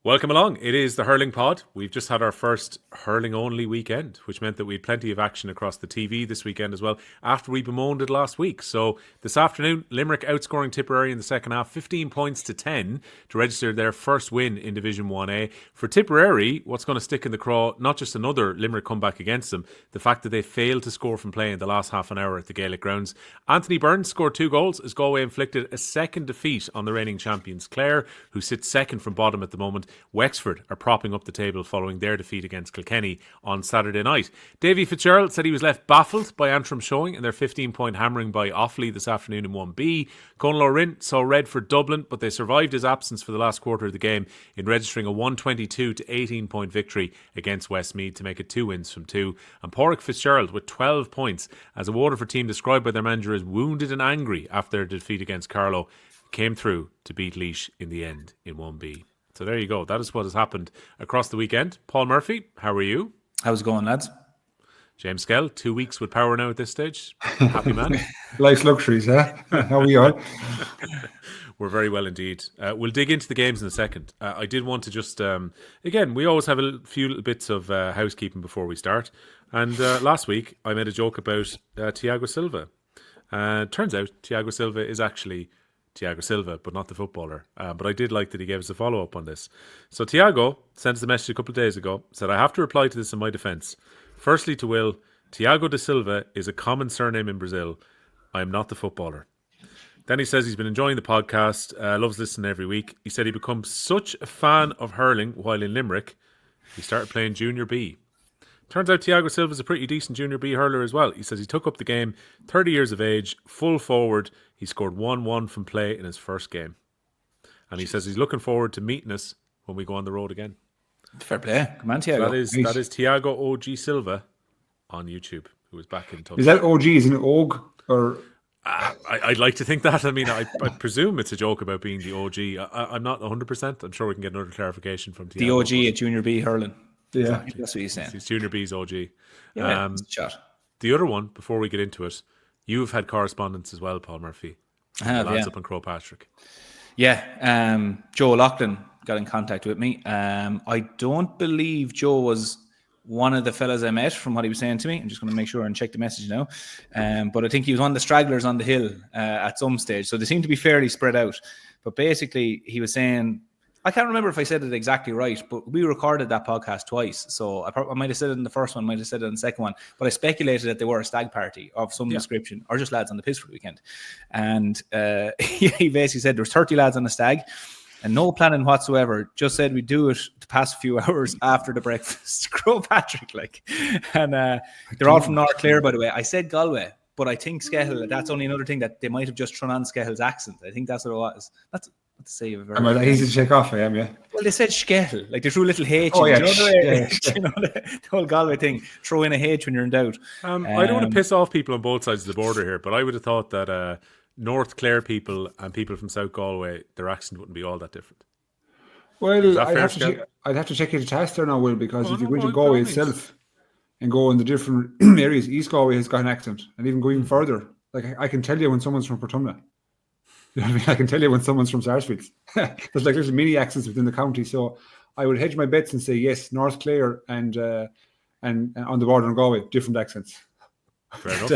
Welcome along. It is the Hurling Pod. We've just had our first hurling-only weekend, which meant that we had plenty of action across the TV this weekend as well, after we bemoaned it last week. So this afternoon, Limerick outscoring Tipperary in the second half, 15 points to 10 to register their first win in Division 1A. For Tipperary, what's going to stick in the craw, not just another Limerick comeback against them, the fact that they failed to score from play in the last half an hour at the Gaelic grounds. Anthony Burns scored 2 goals as Galway inflicted a second defeat on the reigning champions Clare, who sits second from bottom at the moment. Wexford are propping up the table following their defeat against Kilkenny on Saturday night. Davy Fitzgerald said he was left baffled by Antrim showing and their 15-point hammering by Offaly this afternoon in 1B. Conal O'Rinn saw red for Dublin, but they survived his absence for the last quarter of the game in registering a 122 to 18-point victory against Westmeath to make it 2 wins from 2. And Pádraig Fitzgerald with 12 points as a Waterford team described by their manager as wounded and angry after their defeat against Carlow came through to beat Laois in the end in 1B. So there you go. That is what has happened across the weekend. Paul Murphy, how are you? How's it going, lads? James Skehill, 2 weeks with power now at this stage. Happy man. Life's luxuries, huh? How are we all? We're very well indeed. We'll dig into the games in a second. I did want to just, again, we always have a few little bits of housekeeping before we start. And last week, I made a joke about Thiago Silva. Turns out, Thiago Silva is actually Thiago Silva, but not the footballer. But I did like that he gave us a follow-up on this. So Thiago sent us a message a couple of days ago, said, I have to reply to this in my defence. Firstly to Will, Thiago de Silva is a common surname in Brazil. I am not the footballer. Then he says he's been enjoying the podcast, loves listening every week. He said he becomes such a fan of hurling while in Limerick, he started playing Junior B. Turns out Thiago Silva is a pretty decent Junior B hurler as well. He says he took up the game, 30 years of age, full forward. He scored 1-1 from play in his first game. And he says he's looking forward to meeting us when we go on the road again. Fair play. Come on, Thiago. That is Thiago OG Silva on YouTube, who is back in touch. Is that OG? Isn't it OG? Or I'd like to think that. I mean, I presume it's a joke about being the OG. I'm not 100%. I'm sure we can get another clarification from Thiago. The OG at Junior B hurling. Yeah. Exactly. That's what he's saying. He's Junior B's OG. Yeah, chat. The other one, before we get into it, you've had correspondence as well, Paul Murphy. I have, lads yeah. up in Crow Patrick. Yeah, Joe Loughlin got in contact with me. I don't believe Joe was one of the fellas I met from what he was saying to me. I'm just going to make sure and check the message now. But I think he was one of the stragglers on the hill at some stage. So they seem to be fairly spread out. But basically, he was saying, I can't remember if I said it exactly right, but we recorded that podcast twice. So I might have said it in the first one, might have said it in the second one. But I speculated that they were a stag party of some description, or just lads on the piss for the weekend. And he basically said there was 30 lads on the stag and no planning whatsoever. Just said we'd do it to pass a few hours after the breakfast. Crow Patrick, like. And they're all from North Clare, by the way. I said Galway, but I think Skehill, that's only another thing that they might have just thrown on Skehill's accent. I think that's what it was. That's to say a very I'm easy to check off, I am, yeah. Well, they said Skehill, like they threw a little H. Oh, yeah. You know the whole Galway thing, throw in a H when you're in doubt. I don't want to piss off people on both sides of the border here, but I would have thought that North Clare people and people from South Galway, their accent wouldn't be all that different. Well, I'd have to check your test there now, Will, because if you go into Galway itself and go in the different areas, East Galway has got an accent, and even going further, like I can tell you when someone's from Portumna. You know what I mean? I can tell you when someone's from Sarsfields. There's like little mini accents within the county, so I would hedge my bets and say yes, North Clare and on the border in Galway, different accents. Fair enough.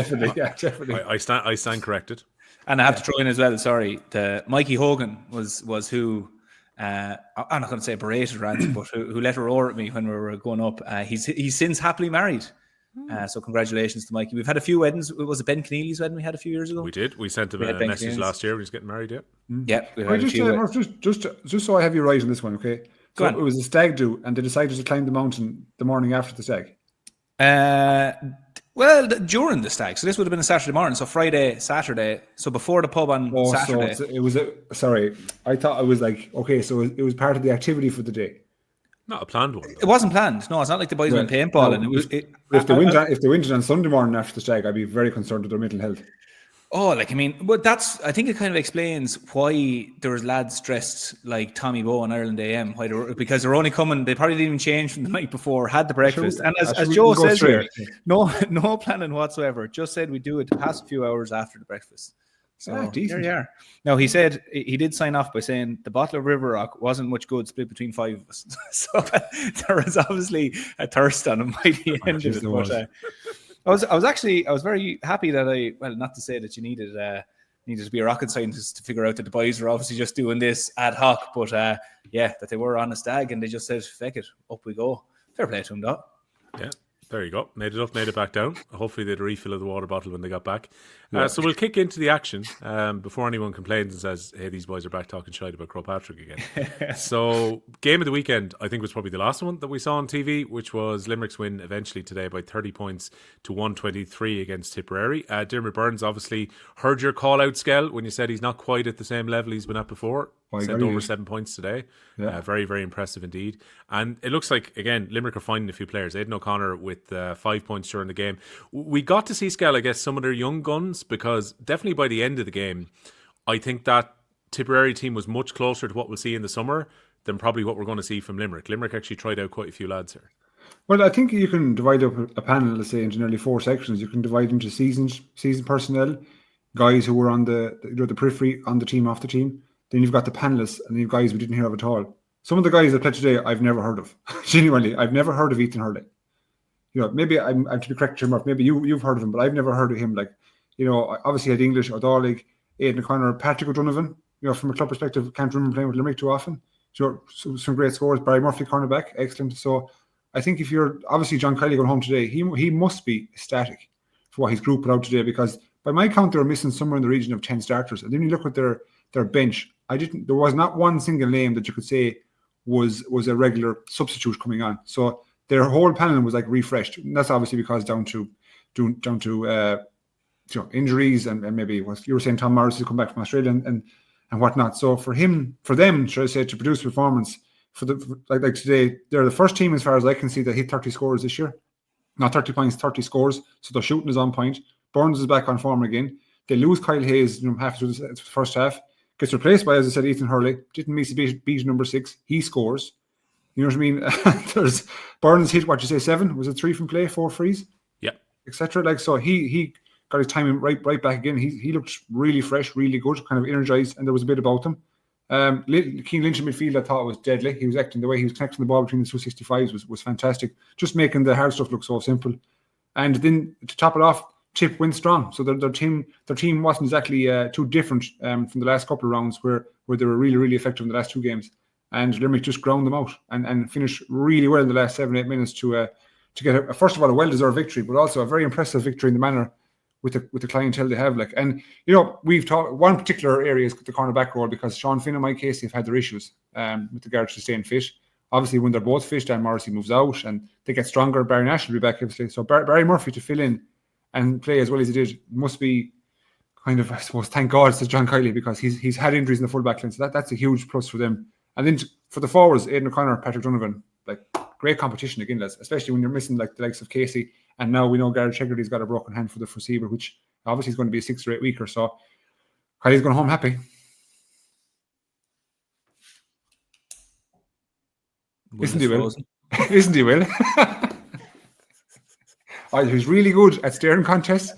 Definitely. I stand corrected. And I have to throw in as well, sorry, Mikey Hogan was who, I'm not going to say berated or anything, but who let a roar at me when we were going up. He's since happily married. So congratulations to Mikey. We've had a few weddings. Was it Ben Kenneally's wedding we had a few years ago? We did. We sent him a message last year when he was getting married, yeah. Yeah. Just so I have you right on this one, okay? So it was a stag do, and they decided to climb the mountain the morning after the stag. Well, during the stag. So this would have been a Saturday morning. So Friday, Saturday. So before the pub on Saturday. So it was sorry. I thought it was like, okay, so it was part of the activity for the day. Not a planned one, though. It wasn't planned. No, it's not like the boys went paintball. If they went on Sunday morning after the stag, I'd be very concerned with their mental health. Oh, like, I mean, but I think it kind of explains why there was lads dressed like Tommy Bowe on Ireland AM, because they're only coming, they probably didn't even change from the night before, had the breakfast. And as Joe says here, no planning whatsoever. Just said we do it to pass a few hours after the breakfast. So there you are. Now, he said he did sign off by saying the bottle of River Rock wasn't much good split between 5 of us. So there was obviously a thirst on him by the end of it. But I was very happy that not to say that you needed to be a rocket scientist to figure out that the boys were obviously just doing this ad hoc, but that they were on a stag and they just said, feck it, up we go. Fair play to him, though. Yeah. There you go. Made it up, made it back down. Hopefully they had a refill of the water bottle when they got back. So we'll kick into the action before anyone complains and says, hey, these boys are back talking shite about Crow Patrick again. So game of the weekend, I think, was probably the last one that we saw on TV, which was Limerick's win eventually today by 30 points to 123 against Tipperary. Diarmuid Byrnes obviously heard your call-out, Skehill, when you said he's not quite at the same level he's been at before. Sent over 7 points today. Yeah. Very, very impressive indeed. And it looks like, again, Limerick are finding a few players. Aidan O'Connor with 5 points during the game. We got to see, Skehill, I guess, some of their young guns, because definitely by the end of the game, I think that Tipperary team was much closer to what we'll see in the summer than probably what we're going to see from Limerick. Limerick actually tried out quite a few lads here. Well, I think you can divide up a panel, let's say, into nearly 4 sections. You can divide into season personnel, guys who were on the periphery, on the team, off the team. Then you've got the panelists, and you've guys we didn't hear of at all. Some of the guys that played today, I've never heard of. Genuinely, I've never heard of Ethan Hurley. Maybe I'm to be correct, Jim, maybe you've heard of him, but I've never heard of him. Obviously had English, O'Dowlig, Aidan O'Connor, Patrick O'Donovan. From a club perspective, can't remember playing with Limerick too often. Some great scores. Barry Murphy, cornerback, excellent. So I think if you're obviously John Kelly going home today, he must be ecstatic for what his group put out today, because by my count they were missing somewhere in the region of 10 starters. And then you look at their bench. There was not one single name that you could say was a regular substitute coming on. So their whole panel was refreshed. And that's obviously because down to injuries and maybe what you were saying, Tom Morris has come back from Australia and whatnot. So for them, should I say, to produce performance like today, they're the first team as far as I can see that hit 30 scores this year. Not 30 points, 30 scores. So their shooting is on point. Burns is back on form again. They lose Kyle Hayes half through the first half. Gets replaced by, as I said, Ethan Hurley. Didn't miss beat number 6. He scores. You know what I mean? There's Burns hit, 7? Was it 3 from play, 4 frees? Yeah. Etc. So he got his timing right back again. He looked really fresh, really good, kind of energized, and there was a bit about him. Keane Lynch in midfield, I thought was deadly. He was acting the way he was connecting the ball between the 265s was fantastic. Just making the hard stuff look so simple. And then to top it off, Tip went strong. So their team wasn't exactly too different from the last couple of rounds where they were really, really effective in the last 2 games. And Limerick just ground them out and finished really well in the last 7-8 minutes to get first of all a well-deserved victory, but also a very impressive victory in the manner with the clientele they have. And we've talked one particular area is the cornerback role, because Sean Finn and Mike Casey have had their issues with regards to staying fit. Obviously, when they're both fit, Dan Morrissey moves out and they get stronger. Barry Nash will be back, obviously. So Barry Murphy to fill in and play as well as he did must be kind of, I suppose, thank God to John Kiley, because he's had injuries in the full back line. So that's a huge plus for them. And then for the forwards, Aidan O'Connor, Patrick Donovan, great competition again, especially when you're missing the likes of Casey. And now we know Garrett Chegarty's got a broken hand for the foreseeable, which obviously is going to be a 6 or 8 week or so. Kylie's going home happy. Isn't he, Will? Isn't he, Will? He's really good at staring contests.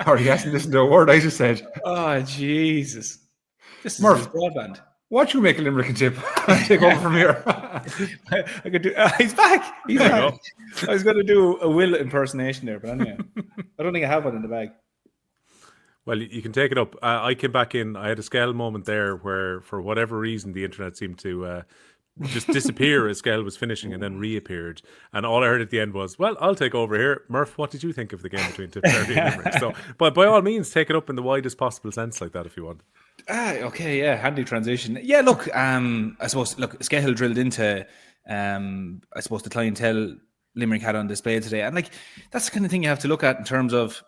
Or he hasn't listened to a word I just said. Oh, Jesus. This is Murph, broadband. What you make a Limerick and Tip? Take over from here. I could do. He's back. He's back. I was going to do a Will impersonation there, but anyway, I don't think I have one in the bag. Well, you can take it up. I came back in. I had a Skehill moment there where, for whatever reason, the internet seemed to just disappear as Skehill was finishing and then reappeared. And all I heard at the end was, well, I'll take over here. Murph, what did you think of the game between Tipperary and Limerick? So, but by all means, take it up in the widest possible sense like that if you want. Okay, yeah, handy transition. Yeah, look, I suppose, Skehill drilled into, I suppose, the clientele Limerick had on display today. And that's the kind of thing you have to look at in terms of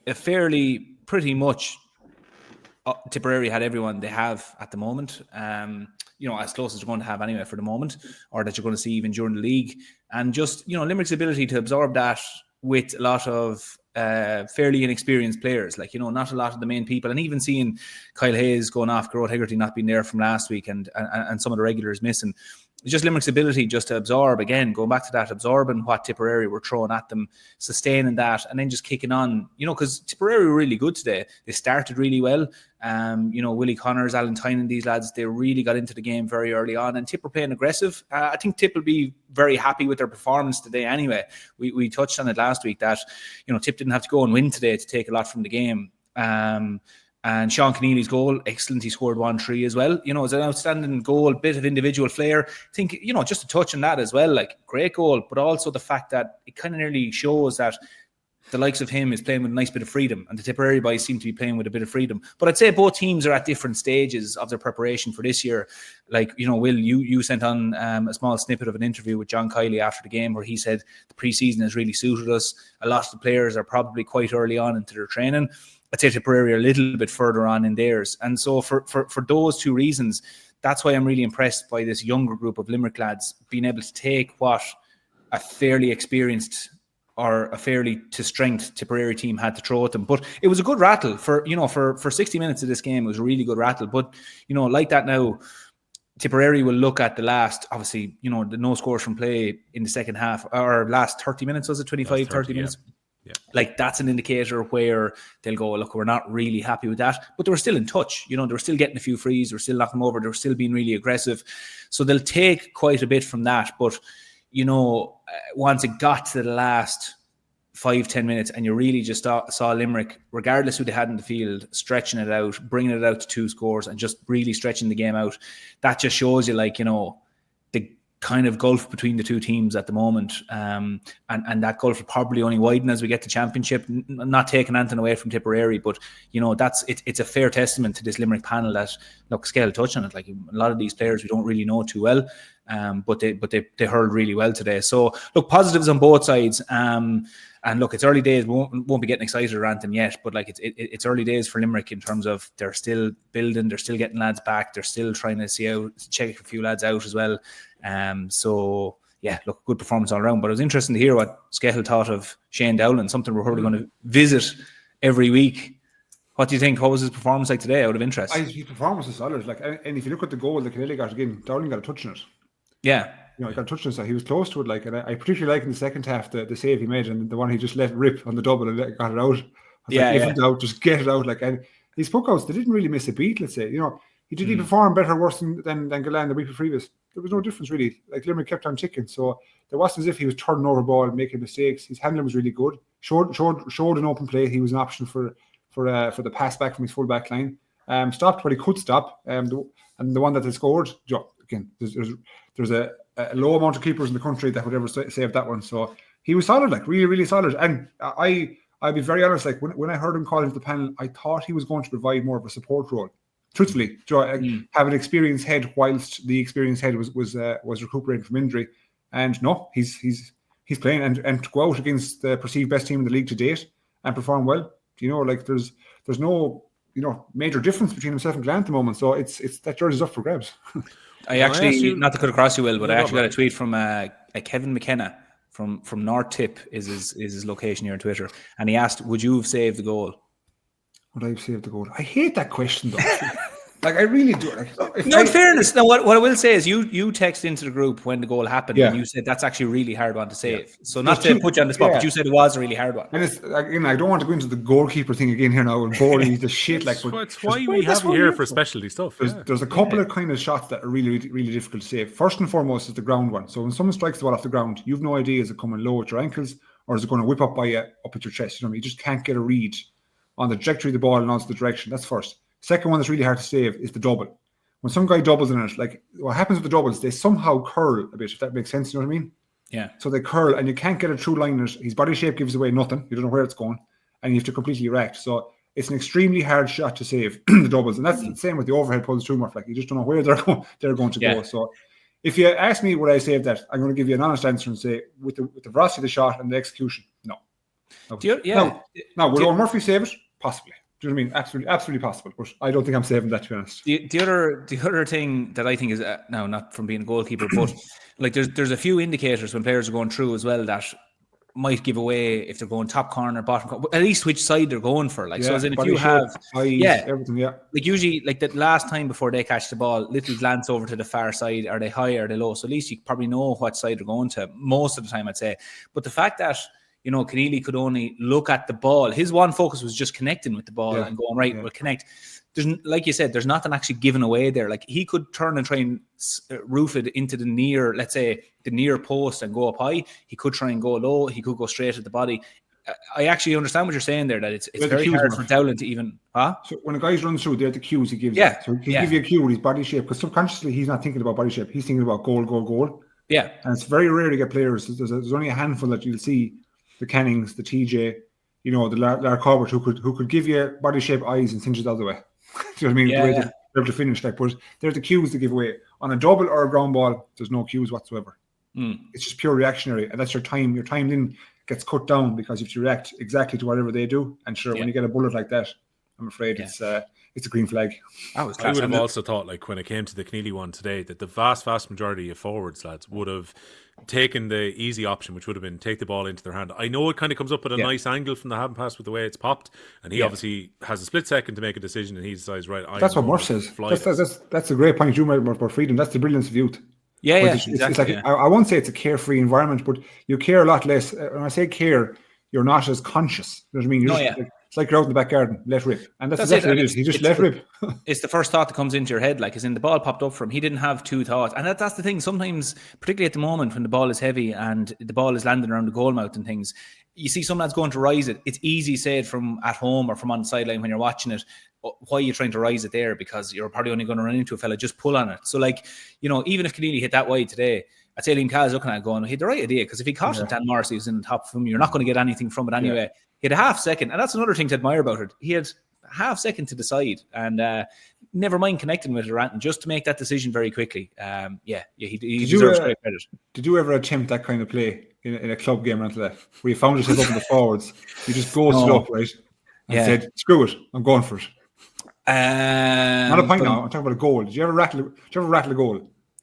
a pretty much Tipperary had everyone they have at the moment. As close as you're going to have anyway for the moment, or that you're going to see even during the league. And just, Limerick's ability to absorb that with a lot of fairly inexperienced players, not a lot of the main people, and even seeing Kyle Hayes going off, Gerard Hegarty not being there from last week, and some of the regulars missing. just Limerick's ability just to absorb, again, going back to that, absorbing what Tipperary were throwing at them, sustaining that, and then just kicking on, because Tipperary were really good today. They started really well. Willie Connors, Alan Tynan, these lads, they really got into the game very early on, and Tip were playing aggressive. I think Tip will be very happy with their performance today anyway. We touched on it last week that, Tip didn't have to go and win today to take a lot from the game. And Sean Kenneally's goal, excellent. He scored 1-3 as well. It was an outstanding goal, bit of individual flair. I think, just a touch on that as well, like great goal, but also the fact that it kind of nearly shows that the likes of him is playing with a nice bit of freedom, and the Tipperary boys seem to be playing with a bit of freedom. But I'd say both teams are at different stages of their preparation for this year. Like, Will, you sent on a small snippet of an interview with John Kiley after the game where he said the pre-season has really suited us. A lot of the players are probably quite early on into their training. I'd say Tipperary are a little bit further on in theirs. And so for those two reasons, that's why I'm really impressed by this younger group of Limerick lads being able to take what a fairly experienced or a fairly to strength Tipperary team had to throw at them. But it was a good rattle for 60 minutes of this game. It was a really good rattle. But, like that now, Tipperary will look at the last, obviously, the no scores from play in the second half, or last 30 minutes, was it 25, 30 minutes? Yeah. Like, that's an indicator where they'll go, look, we're not really happy with that. But they were still in touch. They were still getting a few frees. They were still knocking them over. They were still being really aggressive. So they'll take quite a bit from that. But, once it got to the last 5-10 minutes and you really just saw Limerick, regardless who they had in the field, stretching it out, bringing it out to 2 scores and just really stretching the game out, that just shows you, like, the kind of gulf between the two teams at the moment. And that gulf will probably only widen as we get to championship. Not taking anything away from Tipperary, but, it's a fair testament to this Limerick panel that, look, Skehill touched on it. Like, a lot of these players we don't really know too well, but they hurled really well today. So, look, positives on both sides. And look, it's early days. We won't be getting excited or anything yet, but like it's early days for Limerick in terms of they're still building, they're still getting lads back, they're still trying to check a few lads out as well. So yeah, look, good performance all around. But it was interesting to hear what Skehill thought of Shane Dowling, something we're probably going to visit every week. What do you think? What was his performance like today, out of interest? His performance was solid. Like, and if you look at the goal that Kenneally got again, Dowling got a touch on it. Yeah. He got a touch on it, so he was close to it. Like, and I particularly like in the second half the save he made, and the one he just let rip on the double and got it out. Just get it out. Like, and his puckouts, they didn't really miss a beat. Let's say, he didn't perform better or worse than Galan the week previous. There was no difference really. Like, Limerick kept on ticking, so there wasn't as if he was turning over ball and making mistakes. His handling was really good. Showed an open play. He was an option for the pass back from his full back line. Stopped what he could stop. And the one that they scored, again, there's a low amount of keepers in the country that would ever save that one. So he was solid, like really, really solid. And I'll be very honest, like when I heard him call into the panel, I thought he was going to provide more of a support role. Truthfully, have an experienced head whilst the experienced head was recuperating from injury. And no, he's playing and to go out against the perceived best team in the league to date and perform well. Like there's no major difference between himself and Glenn at the moment. So it's that jersey's up for grabs. I actually, not to cut across you, Will, but I actually got a tweet from a Kevin McKenna from North Tip is his location here on Twitter, and he asked, "Would you have saved the goal?" Would I have saved the goal? I hate that question, though. Like, I really do. In fairness, now what I will say is you texted into the group when the goal happened, and you said that's actually a really hard one to save. Yeah. So not to put you on the spot, but you said it was a really hard one. And it's, again, I don't want to go into the goalkeeper thing again here now and boring the shit. Like, it's why we have you here for specialty stuff. There's a couple of kind of shots that are really, really difficult to save. First and foremost is the ground one. So when someone strikes the ball off the ground, you've no idea is it coming low at your ankles or is it going to whip up by you up at your chest. You just can't get a read on the trajectory of the ball and also the direction. That's first. Second one that's really hard to save is the double. When some guy doubles in it, like what happens with the doubles, they somehow curl a bit, if that makes sense, you know what I mean? Yeah. So they curl and you can't get a true line in it. His body shape gives away nothing. You don't know where it's going and you have to completely erect. So it's an extremely hard shot to save, the doubles. And that's the same with the overhead pulls too, Murph. Like you just don't know where they're going to go. So if you ask me would I save that, I'm going to give you an honest answer and say with the velocity of the shot and the execution, no. Now, would Owen Murphy save it? Possibly. Do you know what I mean? Absolutely possible. But I don't think I'm saving that, to be honest. The other thing that I think is now not from being a goalkeeper, but like there's a few indicators when players are going through as well that might give away if they're going top corner, bottom corner, at least which side they're going for. Like, so as in if you have, everything, like usually like the last time before they catch the ball, little glance over to the far side, are they high or are they low? So at least you probably know what side they're going to most of the time, I'd say. But the fact that, you know, Kenneally could only look at the ball, his one focus was just connecting with the ball and going, we'll connect. There's, like you said, there's nothing actually given away there. Like he could turn and try and roof it into the near, let's say, the near post and go up high. He could try and go low. He could go straight at the body. I actually understand what you're saying there, that it's very hard for Dowling to even... So when a guy's runs through, they're the cues he gives you. So he can give you a cue with his body shape, because subconsciously he's not thinking about body shape. He's thinking about goal. Yeah. And it's very rare to get players. There's only a handful that you'll see, the Kennings, the TJ, you know, the Lar Corbett, who could give you body shape, eyes, and cinch it the other way. Do you know what I mean? The way they're able to finish, like, but they're the cues to give away. On a double or a ground ball, there's no cues whatsoever. It's just pure reactionary, and that's your time. Your time then gets cut down because you have to react exactly to whatever they do. And sure, when you get a bullet like that, I'm afraid it's a green flag. I would have also thought, like, when it came to the Kenneally one today, that the vast majority of forwards, lads, would have taken the easy option, which would have been take the ball into their hand. I know it kind of comes up at a nice angle from the hand pass with the way it's popped, and he obviously has a split second to make a decision, and he decides, right, that's what Murph says. That's a great point you made about freedom. That's the brilliance of youth. Exactly. It's like, I won't say it's a carefree environment, but you care a lot less. When I say care, you're not as conscious. You know what I mean? It's like you're out in the back garden, let rip. And that's exactly what it is. He just let rip. It's the first thought that comes into your head, like, as in the ball popped up for him. He didn't have two thoughts. And that's the thing. Sometimes, particularly at the moment when the ball is heavy and the ball is landing around the goal mouth and things, you see some lads going to rise it. It's easy said from at home or from on the sideline when you're watching it. Why are you trying to rise it there? Because you're probably only going to run into a fella. Just pull on it. So, like, you know, even if Kenneally hit that wide today, I'd say Liam Kaz looking at it going, he had the right idea, because if he caught it, Dan Morrissey was in the top of him, you're not going to get anything from it anyway. He had a half second, and that's another thing to admire about it. He had a half second to decide, and never mind connecting with it or anything, just to make that decision very quickly. He deserves great credit. Did you ever attempt that kind of play in a club game or anything like that, where you found yourself up in the forwards, you just ghosted up, right, and said, screw it, I'm going for it? Not a point now, I'm talking about a goal. Did you ever rattle a goal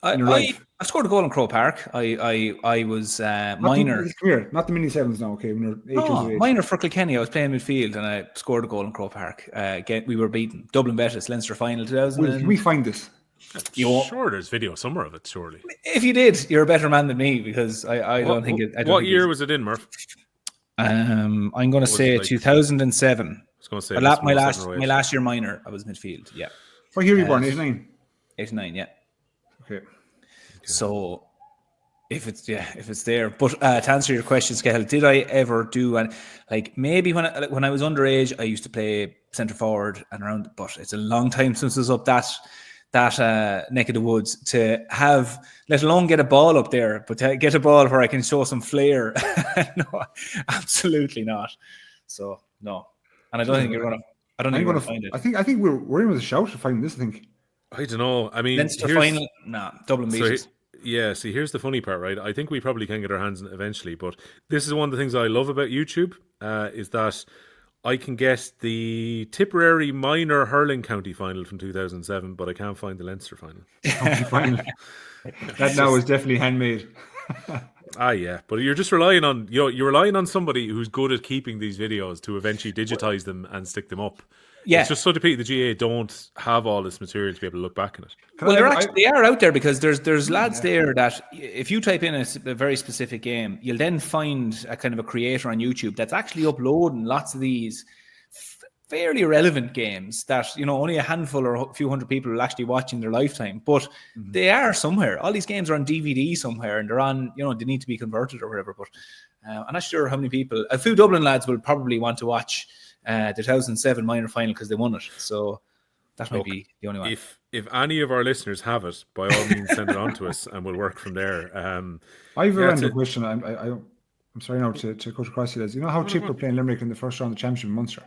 in your life? I scored a goal in Croke Park. I was minor. Come here, not the mini sevens now, okay? When you're 8 years of age. Minor for Kilkenny. I was playing midfield and I scored a goal in Croke Park. Again, we were beaten. Dublin Betis, Leinster final 2000. Can we find this? Sure, there's video somewhere of it, surely. If you did, you're a better man than me, because I don't think it. What year was it in, Murph? I'm going to say 2007. I was going to say my last year minor. I was midfield. Yeah. What year were you born? 89. 89. Yeah. Okay. So if it's there, but to answer your question, Skehill, did I ever do, and like maybe when I was underage, I used to play centre forward and around, but it's a long time since I was up that neck of the woods to have, let alone get a ball up there, but to get a ball where I can show some flair. No, absolutely not. So no, and I don't think you're gonna. I don't think you're gonna find it. I think we're in with a shout to find this. I think. I don't know. I mean, Leinster final. Dublin beat us. See, here's the funny part, right? I think we probably can get our hands on it eventually, but this is one of the things I love about YouTube, is that I can guess the Tipperary minor hurling county final from 2007, but I can't find the Leinster final. That now is definitely handmade. But you're just relying on you're relying on somebody who's good at keeping these videos to eventually digitize them and stick them up. Yeah, it's just so the GAA don't have all this material to be able to look back on it. Well, they are out there, because there's lads there that if you type in a very specific game, you'll then find a kind of a creator on YouTube that's actually uploading lots of these fairly relevant games that, you know, only a handful or a few hundred people will actually watch in their lifetime, but they are somewhere. All these games are on DVD somewhere, and they're on, you know, they need to be converted or whatever. But I'm not sure how many people. A few Dublin lads will probably want to watch the 2007 minor final because they won it. So that might be the only one. If any of our listeners have it, by all means send it on to us and we'll work from there. I have a random question. I'm sorry now to cut across you. You know how Chip were playing Limerick in the first round of the championship in Munster?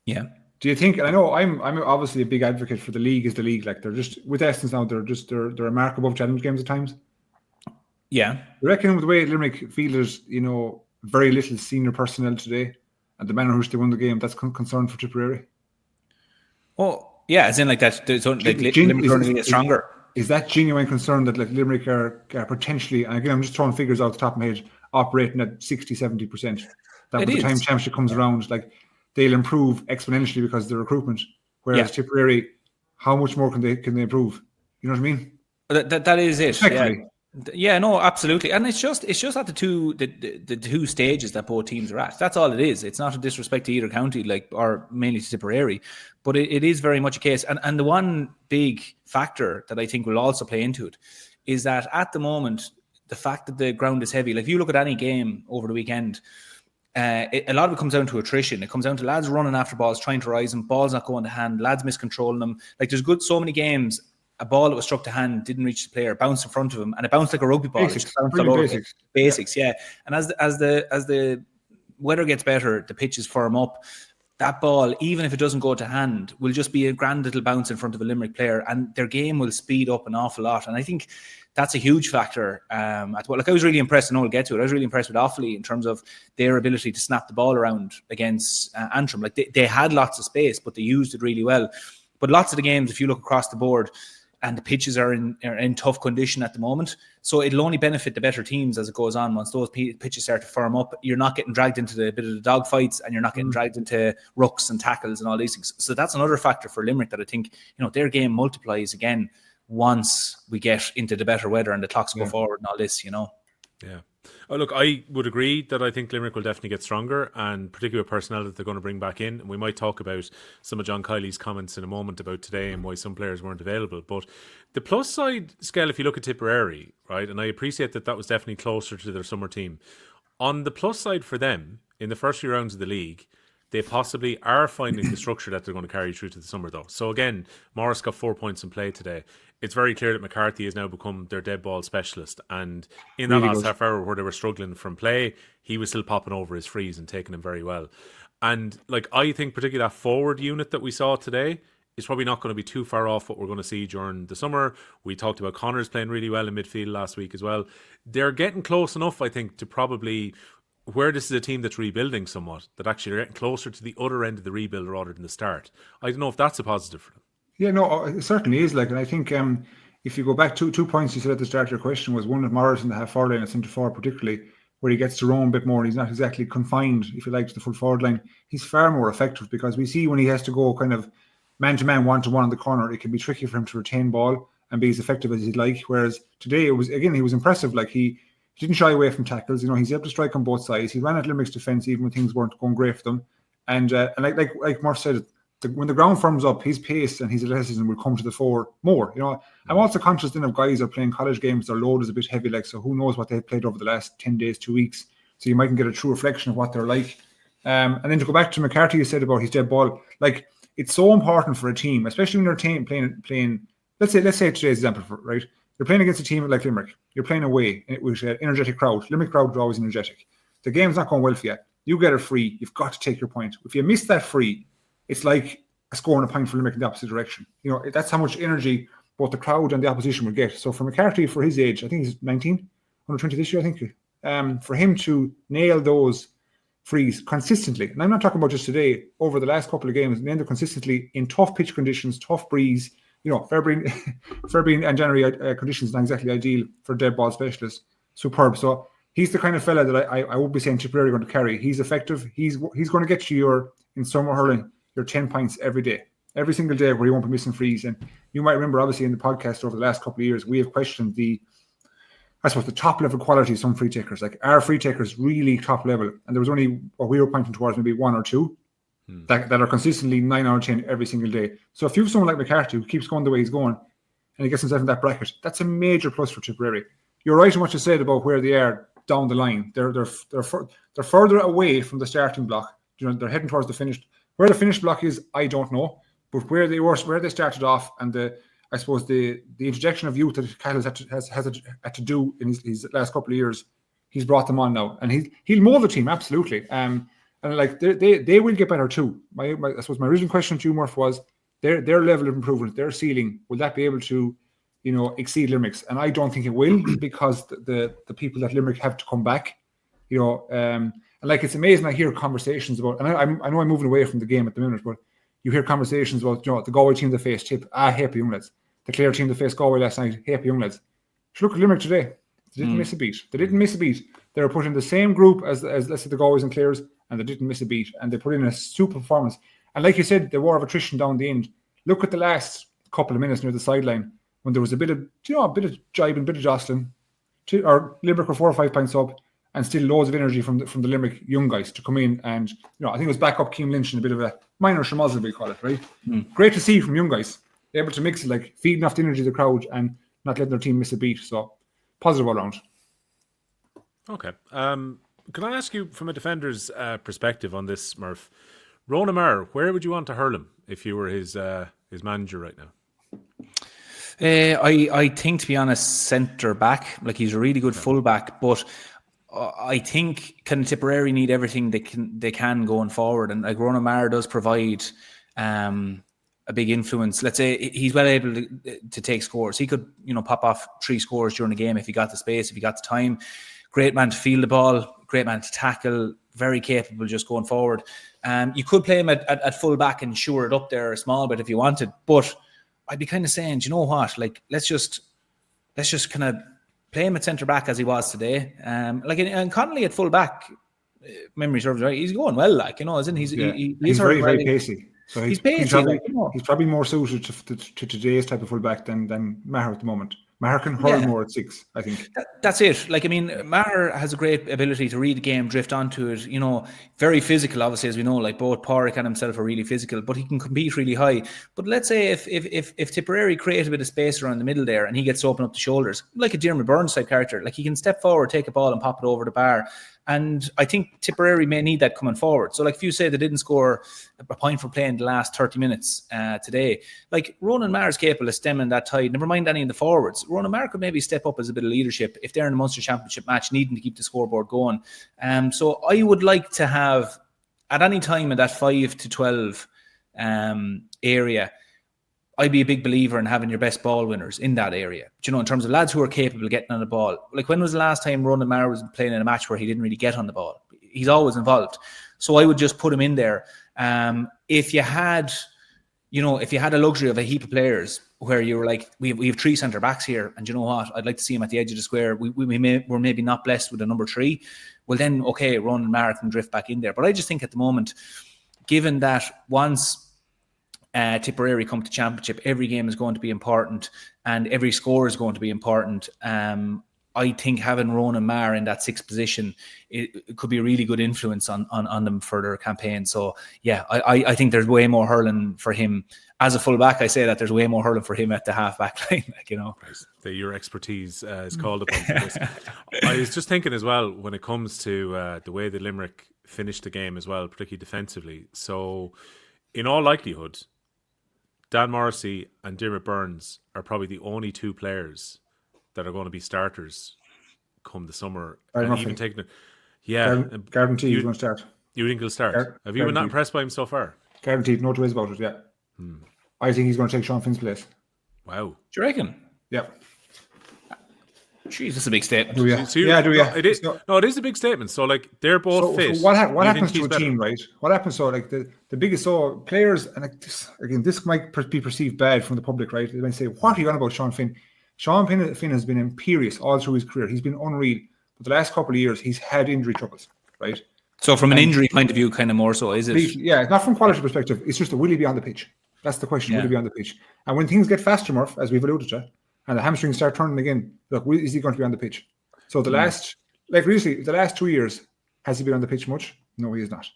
Yeah. Do you think? And I know I'm obviously a big advocate for the league as the league. Like, they're just with Essence now. They're a mark above challenge games at times. Yeah. I reckon with the way Limerick fielded, you know, very little senior personnel today, and the manner in which they won the game, that's concern for Tipperary. Oh, yeah, as in like that. Limerick going to get stronger. Is that genuine concern that, like, Limerick are potentially? And again, I'm just throwing figures out the top of my head. operating at 60-70%. That by the time championship comes around, like they'll improve exponentially because of the recruitment. Whereas Tipperary, how much more can they improve? You know what I mean? That is it. Yeah, no, absolutely, and it's just at the two stages that both teams are at. That's all it is. It's not a disrespect to either county, or mainly to Tipperary, but it is very much a case. And the one big factor that I think will also play into it is that at the moment, the fact that the ground is heavy. Like if you look at any game over the weekend, a lot of it comes down to attrition. It comes down to lads running after balls, trying to rise them, balls not going to hand, lads miscontrolling them. Like there's so many games. A ball that was struck to hand didn't reach the player, bounced in front of him, and it bounced like a rugby ball. Basics, yeah. And as the weather gets better, the pitches firm up. That ball, even if it doesn't go to hand, will just be a grand little bounce in front of a Limerick player, and their game will speed up an awful lot. And I think that's a huge factor. I was really impressed, and I'll get to it. I was really impressed with Offaly in terms of their ability to snap the ball around against Antrim. Like they had lots of space, but they used it really well. But lots of the games, if you look across the board, and the pitches are in tough condition at the moment. So it'll only benefit the better teams as it goes on. Once those pitches start to firm up, you're not getting dragged into the bit of the dog fights, and you're not getting dragged into rucks and tackles and all these things. So that's another factor for Limerick that I think, their game multiplies again once we get into the better weather and the clocks go forward and all this, Yeah. Oh, look, I would agree that I think Limerick will definitely get stronger, and particular personnel that they're going to bring back in. And we might talk about some of John Kiley's comments in a moment about today and why some players weren't available. But the plus side, Skehill, if you look at Tipperary, right, and I appreciate that was definitely closer to their summer team. On the plus side for them, in the first few rounds of the league, they possibly are finding the structure that they're going to carry through to the summer, though. So again, Morris got 4 points in play today. It's very clear that McCarthy has now become their dead ball specialist. And in that last half hour where they were struggling from play, he was still popping over his frees and taking them very well. And I think particularly that forward unit that we saw today is probably not going to be too far off what we're going to see during the summer. We talked about Connors playing really well in midfield last week as well. They're getting close enough, I think, to probably, where this is a team that's rebuilding somewhat, that actually are getting closer to the other end of the rebuild rather than the start. I don't know if that's a positive for them. Yeah, no, it certainly is. And I think if you go back, 2 points you said at the start of your question was one of Morris in the half forward line at centre forward, particularly where he gets to roam a bit more and he's not exactly confined, if you like, to the full forward line. He's far more effective because we see when he has to go kind of man-to-man, one-to-one in the corner, it can be tricky for him to retain ball and be as effective as he'd like. Whereas today, he was impressive. Like he didn't shy away from tackles. He's able to strike on both sides. He ran at Limerick's defence even when things weren't going great for them. And like Murph said, when the ground firms up, his pace and his athleticism will come to the fore more. I'm also conscious then of guys who are playing college games. Their load is a bit heavy, so who knows what they've played over the last 10 days, 2 weeks. So you mightn't get a true reflection of what they're like. And then to go back to McCarthy, you said about his dead ball, it's so important for a team, especially when they're playing. Let's say today's example, right? You're playing against a team like Limerick. You're playing away with an energetic crowd. Limerick crowd are always energetic. The game's not going well for you. You get a free. You've got to take your point. If you miss that free, it's like scoring a point for Limerick in the opposite direction. That's how much energy both the crowd and the opposition will get. So for McCarthy, for his age, I think he's 19, 120 this year, I think. For him to nail those frees consistently, and I'm not talking about just today, over the last couple of games, nail them consistently in tough pitch conditions, tough breeze. February and January conditions not exactly ideal for dead ball specialists. Superb. So he's the kind of fella that I would be saying Tipperary are going to carry. He's effective. He's going to get you in summer hurling your 10 points every day, every single day, where you won't be missing frees. And you might remember, obviously, in the podcast over the last couple of years, we have questioned the top level quality of some free takers. Like, are free takers really top level? And there was only what we were pointing towards, maybe 1 or 2 that are consistently 9 out of 10 every single day. So if you have someone like McCarthy who keeps going the way he's going and he gets himself in that bracket, that's a major plus for Tipperary. You're right in what you said about where they are down the line. They're further away from the starting block. They're heading towards the finish. Where the finish block is, I don't know. But where they started off, and I suppose the interjection of youth that Kettles has had to do in his last couple of years, he's brought them on now, and he'll mold the team absolutely. And they will get better too. I suppose my original question to you, Murph, was their level of improvement, their ceiling, will that be able to, exceed Limerick's? And I don't think it will, because the people that Limerick have to come back, and it's amazing. I hear conversations about, and I know I'm moving away from the game at the minute, but you hear conversations about, the Galway team that faced Tip, happy young lads. The Clare team that faced Galway last night, happy young lads. Look at Limerick today. They didn't miss a beat. They were put in the same group as let's say the Galways and Clares, and they didn't miss a beat. And they put in a super performance. And like you said, the war of attrition down the end. Look at the last couple of minutes near the sideline when there was a bit of jibing, a bit of jostling. Or Limerick were 4 or 5 points up, and still loads of energy from the Limerick young guys to come in. And I think it was back up Keane Lynch in a bit of a minor schmozzle, we call it, right? Great to see from young guys. They're able to mix it, like feeding off the energy of the crowd and not letting their team miss a beat. So positive all around. Okay. Can I ask you from a defender's perspective on this, Murph? Ronan Maher, where would you want to hurl him if you were his manager right now? I think, to be honest, centre back. Like, he's a really good fullback, but I think Tipperary need everything they can going forward, and like Ronan Maher does provide a big influence. Let's say he's well able to take scores. He could pop off 3 scores during the game if he got the space, if he got the time. Great man to field the ball, great man to tackle, very capable just going forward. You could play him at full back and shore it up there a small bit if you wanted, but I'd be kind of saying, do you know what? Like, let's just kind of play him at centre back as he was today. And Connolly at full back, memory serves right. He's going well, isn't he? He's very, very pacey. So he's pacey. He's probably more suited to today's type of full back than Maher at the moment. Maher can hurl more at 6, I think. That's it. Maher has a great ability to read the game, drift onto it. Very physical, obviously, as we know. Like, both Pádraig and himself are really physical, but he can compete really high. But let's say if Tipperary create a bit of space around the middle there, and he gets to open up the shoulders, like a Diarmaid Burns type character, like he can step forward, take a ball, and pop it over the bar. And I think Tipperary may need that coming forward. So, like, if you say they didn't score a point for playing the last 30 minutes today, like, Ronan Maher is capable of stemming that tide. Never mind any of the forwards. Ronan Maher could maybe step up as a bit of leadership if they're in a Munster Championship match, needing to keep the scoreboard going. So I would like to have, at any time in that 5 to 12 area, I'd be a big believer in having your best ball winners in that area. In terms of lads who are capable of getting on the ball. Like, when was the last time Ronan Maher was playing in a match where he didn't really get on the ball? He's always involved. So I would just put him in there. If you had a luxury of a heap of players where you were like, we have 3 centre backs here, and you know what? I'd like to see him at the edge of the square. We're maybe not blessed with a number 3. Well, then, okay, Ronan Maher can drift back in there. But I just think at the moment, given that once Tipperary come to Championship, every game is going to be important and every score is going to be important. I think having Ronan Maher in that 6th position, it could be a really good influence on them for their campaign. So yeah, I think there's way more hurling for him as a fullback. I say that there's way more hurling for him at the half-back line. Your expertise is called upon for this. I was just thinking as well, when it comes to the way that Limerick finished the game as well, particularly defensively. So in all likelihood, Dan Morrissey and Diarmaid Burns are probably the only 2 players that are going to be starters come the summer. And even taking it, guaranteed he's going to start. You think he'll start? Have you been not impressed by him so far? Guaranteed, no two ways about it. Yeah, I think he's going to take Sean Finn's place. Wow, do you reckon? Yeah. Jeez, that's a big statement. Do you? It is. No, it is a big statement. So, like, they're both fit. So what happens to a team, right? What happens? So, like, the biggest players, and like this might be perceived bad from the public, right? They might say, "What are you on about, Sean Finn?" Sean Finn has been imperious all through his career. He's been unreal. But the last couple of years, he's had injury troubles, right? So, from an injury point of view, kind of more so, is it? Yeah, it's not from quality perspective. It's just will he be on the pitch? That's the question. Will he be on the pitch? And when things get faster, Murph, as we've alluded to, and the hamstrings start turning again, look, is he going to be on the pitch? So the last 2 years, has he been on the pitch much? No, he is not.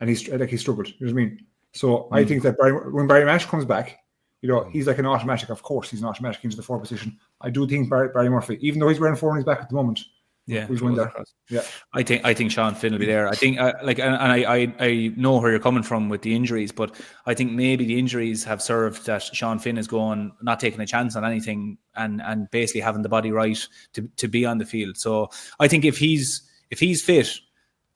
And he's struggled. You know what I mean? So I think that when Barry Mash comes back, he's like an automatic. Of course, he's an automatic into the 4 position. I do think Barry Murphy, even though he's wearing 4 on his back at the moment, he's going there. Yeah, I think Sean Finn will be there. I think I know where you're coming from with the injuries, but I think maybe the injuries have served that Sean Finn is not taking a chance on anything and basically having the body right to be on the field. So I think if he's fit,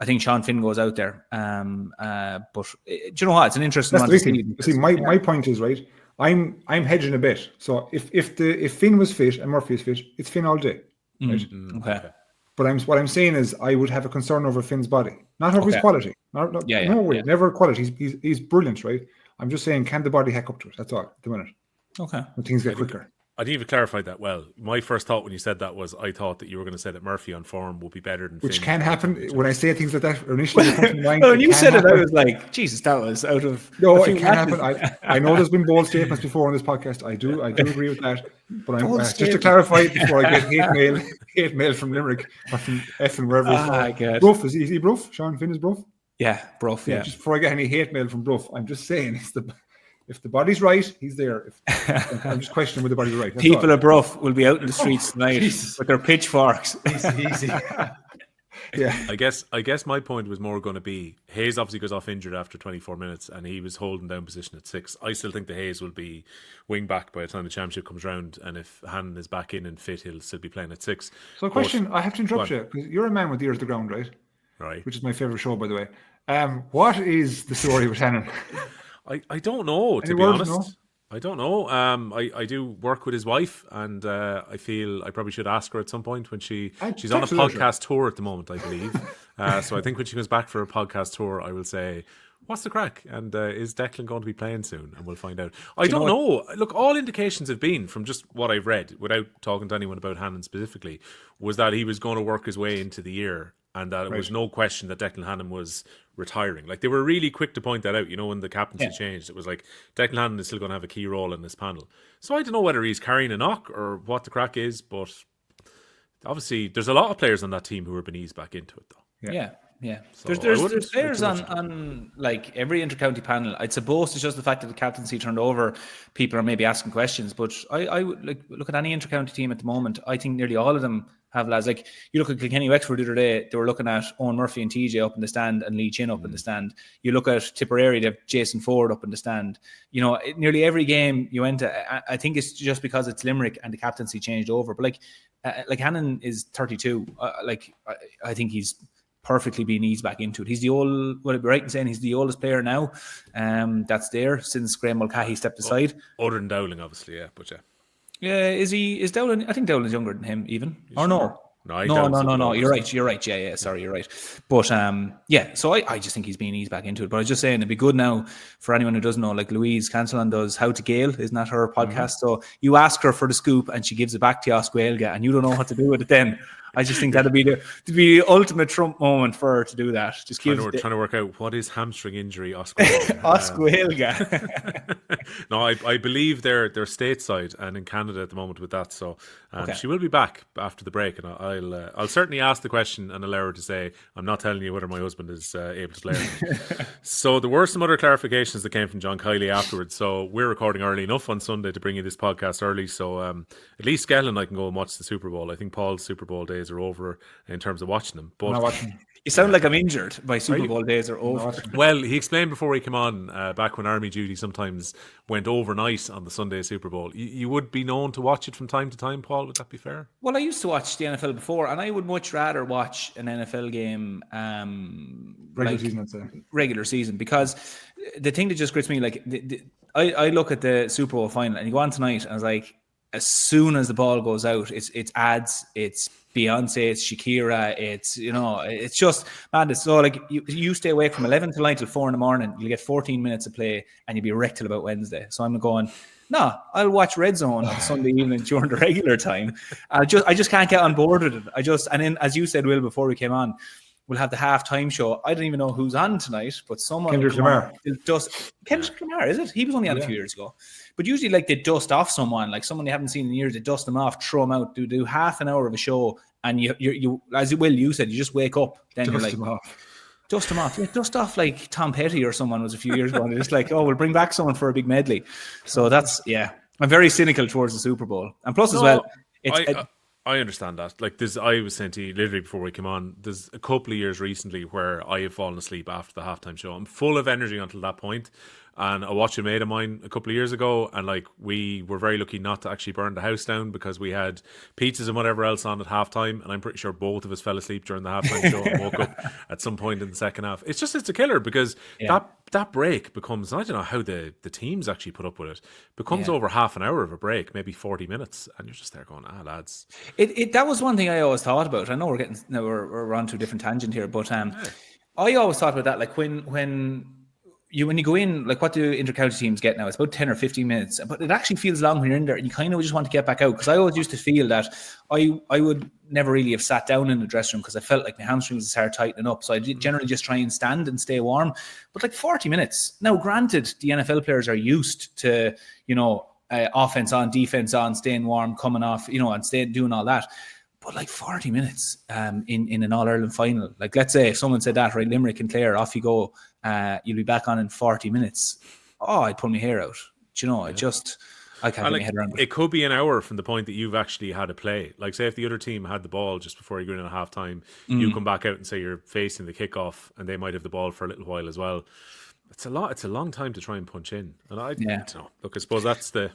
I think Sean Finn goes out there. But do you know what? It's an interesting one to see. See, my point is, right, I'm hedging a bit. So if Finn was fit and Murphy is fit, it's Finn all day. Right? Okay. But what I'm saying is I would have a concern over Finn's body, not over his quality. No way, never quality. He's brilliant, right? I'm just saying, can the body hack up to it? That's all at the minute. Okay. When things get quicker. I didn't even clarify that well. My first thought when you said that was I thought that you were going to say that Murphy on form will be better than Which Finn. can happen when I say things like that. Initially, it comes to mind, when you said happen. it, I was like, Jesus, that was out of... No, it can happen. I know there's been bold statements before on this podcast. I do agree with that. But just to clarify before I get hate mail from Limerick or from F and wherever it's Bruff, is he Bruff? Sean Finn is Bruff? Yeah, Bruff, yeah. Just before I get any hate mail from Bruff, I'm just saying if the body's right, he's there. I'm just questioning whether the body's right. That's People all. of Bruff will be out in the streets tonight with their pitchforks. Easy. Yeah. I guess my point was more going to be Hayes obviously goes off injured after 24 minutes and he was holding down position at 6. I still think the Hayes will be wing back by the time the championship comes round, and if Hannon is back in and fit, he'll still be playing at 6. So question, I have to interrupt you because you're a man with ears to the ground, right? Right. Which is my favourite show, by the way. What is the story with Hannon? I don't know, to be honest. I don't know. I do work with his wife, and I feel I probably should ask her at some point when she's on a podcast tour at the moment, I believe. So I think when she comes back for a podcast tour, I will say, what's the crack? And is Declan going to be playing soon? And we'll find out. I don't know. Look, all indications have been, from just what I've read, without talking to anyone about Hannon specifically, was that he was going to work his way into the year, and that it was no question that Declan Hannon was retiring. Like, they were really quick to point that out, when the captaincy changed. It was like, Declan Hannon is still going to have a key role in this panel. So I don't know whether he's carrying a knock or what the crack is, but obviously there's a lot of players on that team who have been eased back into it, though. Yeah. So there's players on like every intercounty panel. I suppose it's just the fact that the captaincy turned over, people are maybe asking questions. But I would look at any intercounty team at the moment. I think nearly all of them have lads. Like, you look at Kilkenny Wexford the other day, they were looking at Owen Murphy and TJ up in the stand and Lee Chin up in the stand. You look at Tipperary, they have Jason Ford up in the stand. Nearly every game you went to, I think it's just because it's Limerick and the captaincy changed over. But like Hannon is 32. I think he's perfectly being eased back into it. He's the old, would I be right in saying he's the oldest player now that's there since Graham Mulcahy stepped aside? Other than Dowling, obviously, but yeah. Yeah, is Dowling? I think Dowling's younger than him, even. Or no? No. You're right. Yeah. Sorry, you're right. But so I just think he's being eased back into it. But I was just saying, it'd be good now for anyone who doesn't know. Like, Louise Cancelon does How to Gael, isn't that her podcast? So you ask her for the scoop, and she gives it back to you, Osquailga, and you don't know what to do with it. Then I just think that'd be the ultimate Trump moment for her to do that. Just trying to work out what is hamstring injury, Osquailga. No, I believe they're stateside and in Canada at the moment with that. So she will be back after the break, and I'll certainly ask the question and allow her to say, I'm not telling you whether my husband is able to play. So there were some other clarifications that came from John Kiley afterwards. So we're recording early enough on Sunday to bring you this podcast early. So at least Skehill and I can go and watch the Super Bowl. I think Paul's Super Bowl days are over in terms of watching them. But I'm not watching. You sound like I'm injured. My Super Bowl days are over. Well, he explained before he came on, back when Army duty sometimes went overnight on the Sunday Super Bowl. You would be known to watch it from time to time, Paul, would that be fair? Well, I used to watch the NFL before, and I would much rather watch an NFL game regular season, because the thing that just grits me, like, I look at the Super Bowl final, and you go on tonight, and I was like, as soon as the ball goes out, it's ads, it's Beyonce, it's Shakira, it's just madness. So like you stay awake from 11 till 9 till 4 in the morning, you'll get 14 minutes of play, and you'll be wrecked till about Wednesday. So I'm going, no, I'll watch Red Zone on Sunday evening during the regular time. I just can't get on board with it. And then, as you said, Will, before we came on, we'll have the halftime show. I don't even know who's on tonight, but someone. Kendrick Lamar. Kendrick Lamar, is it? He was only on a few years ago. But usually, like, they dust off someone, like someone you haven't seen in years. They dust them off, throw them out, do half an hour of a show, and you as you said, you just wake up. Then dust you're like, them off. Dust them off. Yeah, dust off like Tom Petty or someone was a few years ago. And they're just like, we'll bring back someone for a big medley. So that's I'm very cynical towards the Super Bowl, and plus as well, I understand that. Like, I was saying to you literally before we came on, there's a couple of years recently where I have fallen asleep after the halftime show. I'm full of energy until that point. And I watched a mate of mine a couple of years ago, and like, we were very lucky not to actually burn the house down because we had pizzas and whatever else on at halftime, and I'm pretty sure both of us fell asleep during the halftime show and woke up at some point in the second half. It's a killer because that break becomes, I don't know how the teams actually put up with it, becomes over half an hour of a break, maybe 40 minutes, and you're just there going, lads. That was one thing I always thought about. I know we're on to a different tangent here, but I always thought about that, like when when you go in, like what do inter-county teams get now? It's about 10 or 15 minutes, but it actually feels long when you're in there and you kind of just want to get back out. Because I always used to feel that I would never really have sat down in the dressing room because I felt like my hamstrings started tightening up. So I did generally just try and stand and stay warm. But like 40 minutes. Now, granted, the NFL players are used to, offense on, defense on, staying warm, coming off, and staying doing all that. But like 40 minutes in an All-Ireland final, like let's say if someone said that, right, Limerick and Clare, off you go, you'll be back on in 40 minutes. Oh, I'd pull my hair out. I can't get my head around it. It could be an hour from the point that you've actually had a play. Like say if the other team had the ball just before you go in at half time, you come back out and say you're facing the kickoff and they might have the ball for a little while as well. It's a long time to try and punch in. And I don't know. Look, I suppose that's what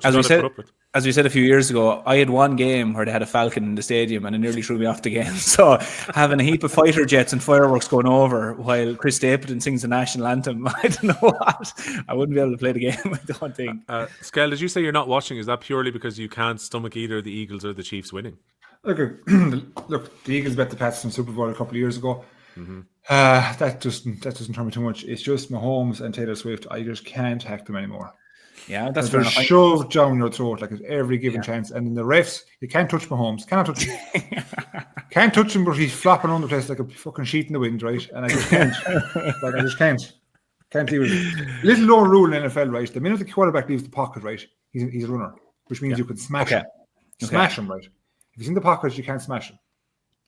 you got to put up with. As we said a few years ago, I had one game where they had a falcon in the stadium and it nearly threw me off the game. So having a heap of fighter jets and fireworks going over while Chris Stapleton sings the national anthem, I don't know what. I wouldn't be able to play the game, I don't think. Skehill, did you say you're not watching? Is that purely because you can't stomach either the Eagles or the Chiefs winning? Look, the Eagles bet the Pats in Super Bowl a couple of years ago. Mm-hmm. That doesn't turn me too much. It's just Mahomes and Taylor Swift. I just can't hack them anymore. Yeah, that's fair enough. Shoved down your throat like at every given chance. And then the refs, you can't touch Mahomes. Cannot touch him. Can't touch him, but he's flopping around the place like a fucking sheet in the wind, right? And I just can't. I just can't. Can't deal with it. Little known rule in NFL, right? The minute the quarterback leaves the pocket, right, he's a runner, which means you can smash him. Smash him, right? If he's in the pocket, you can't smash him.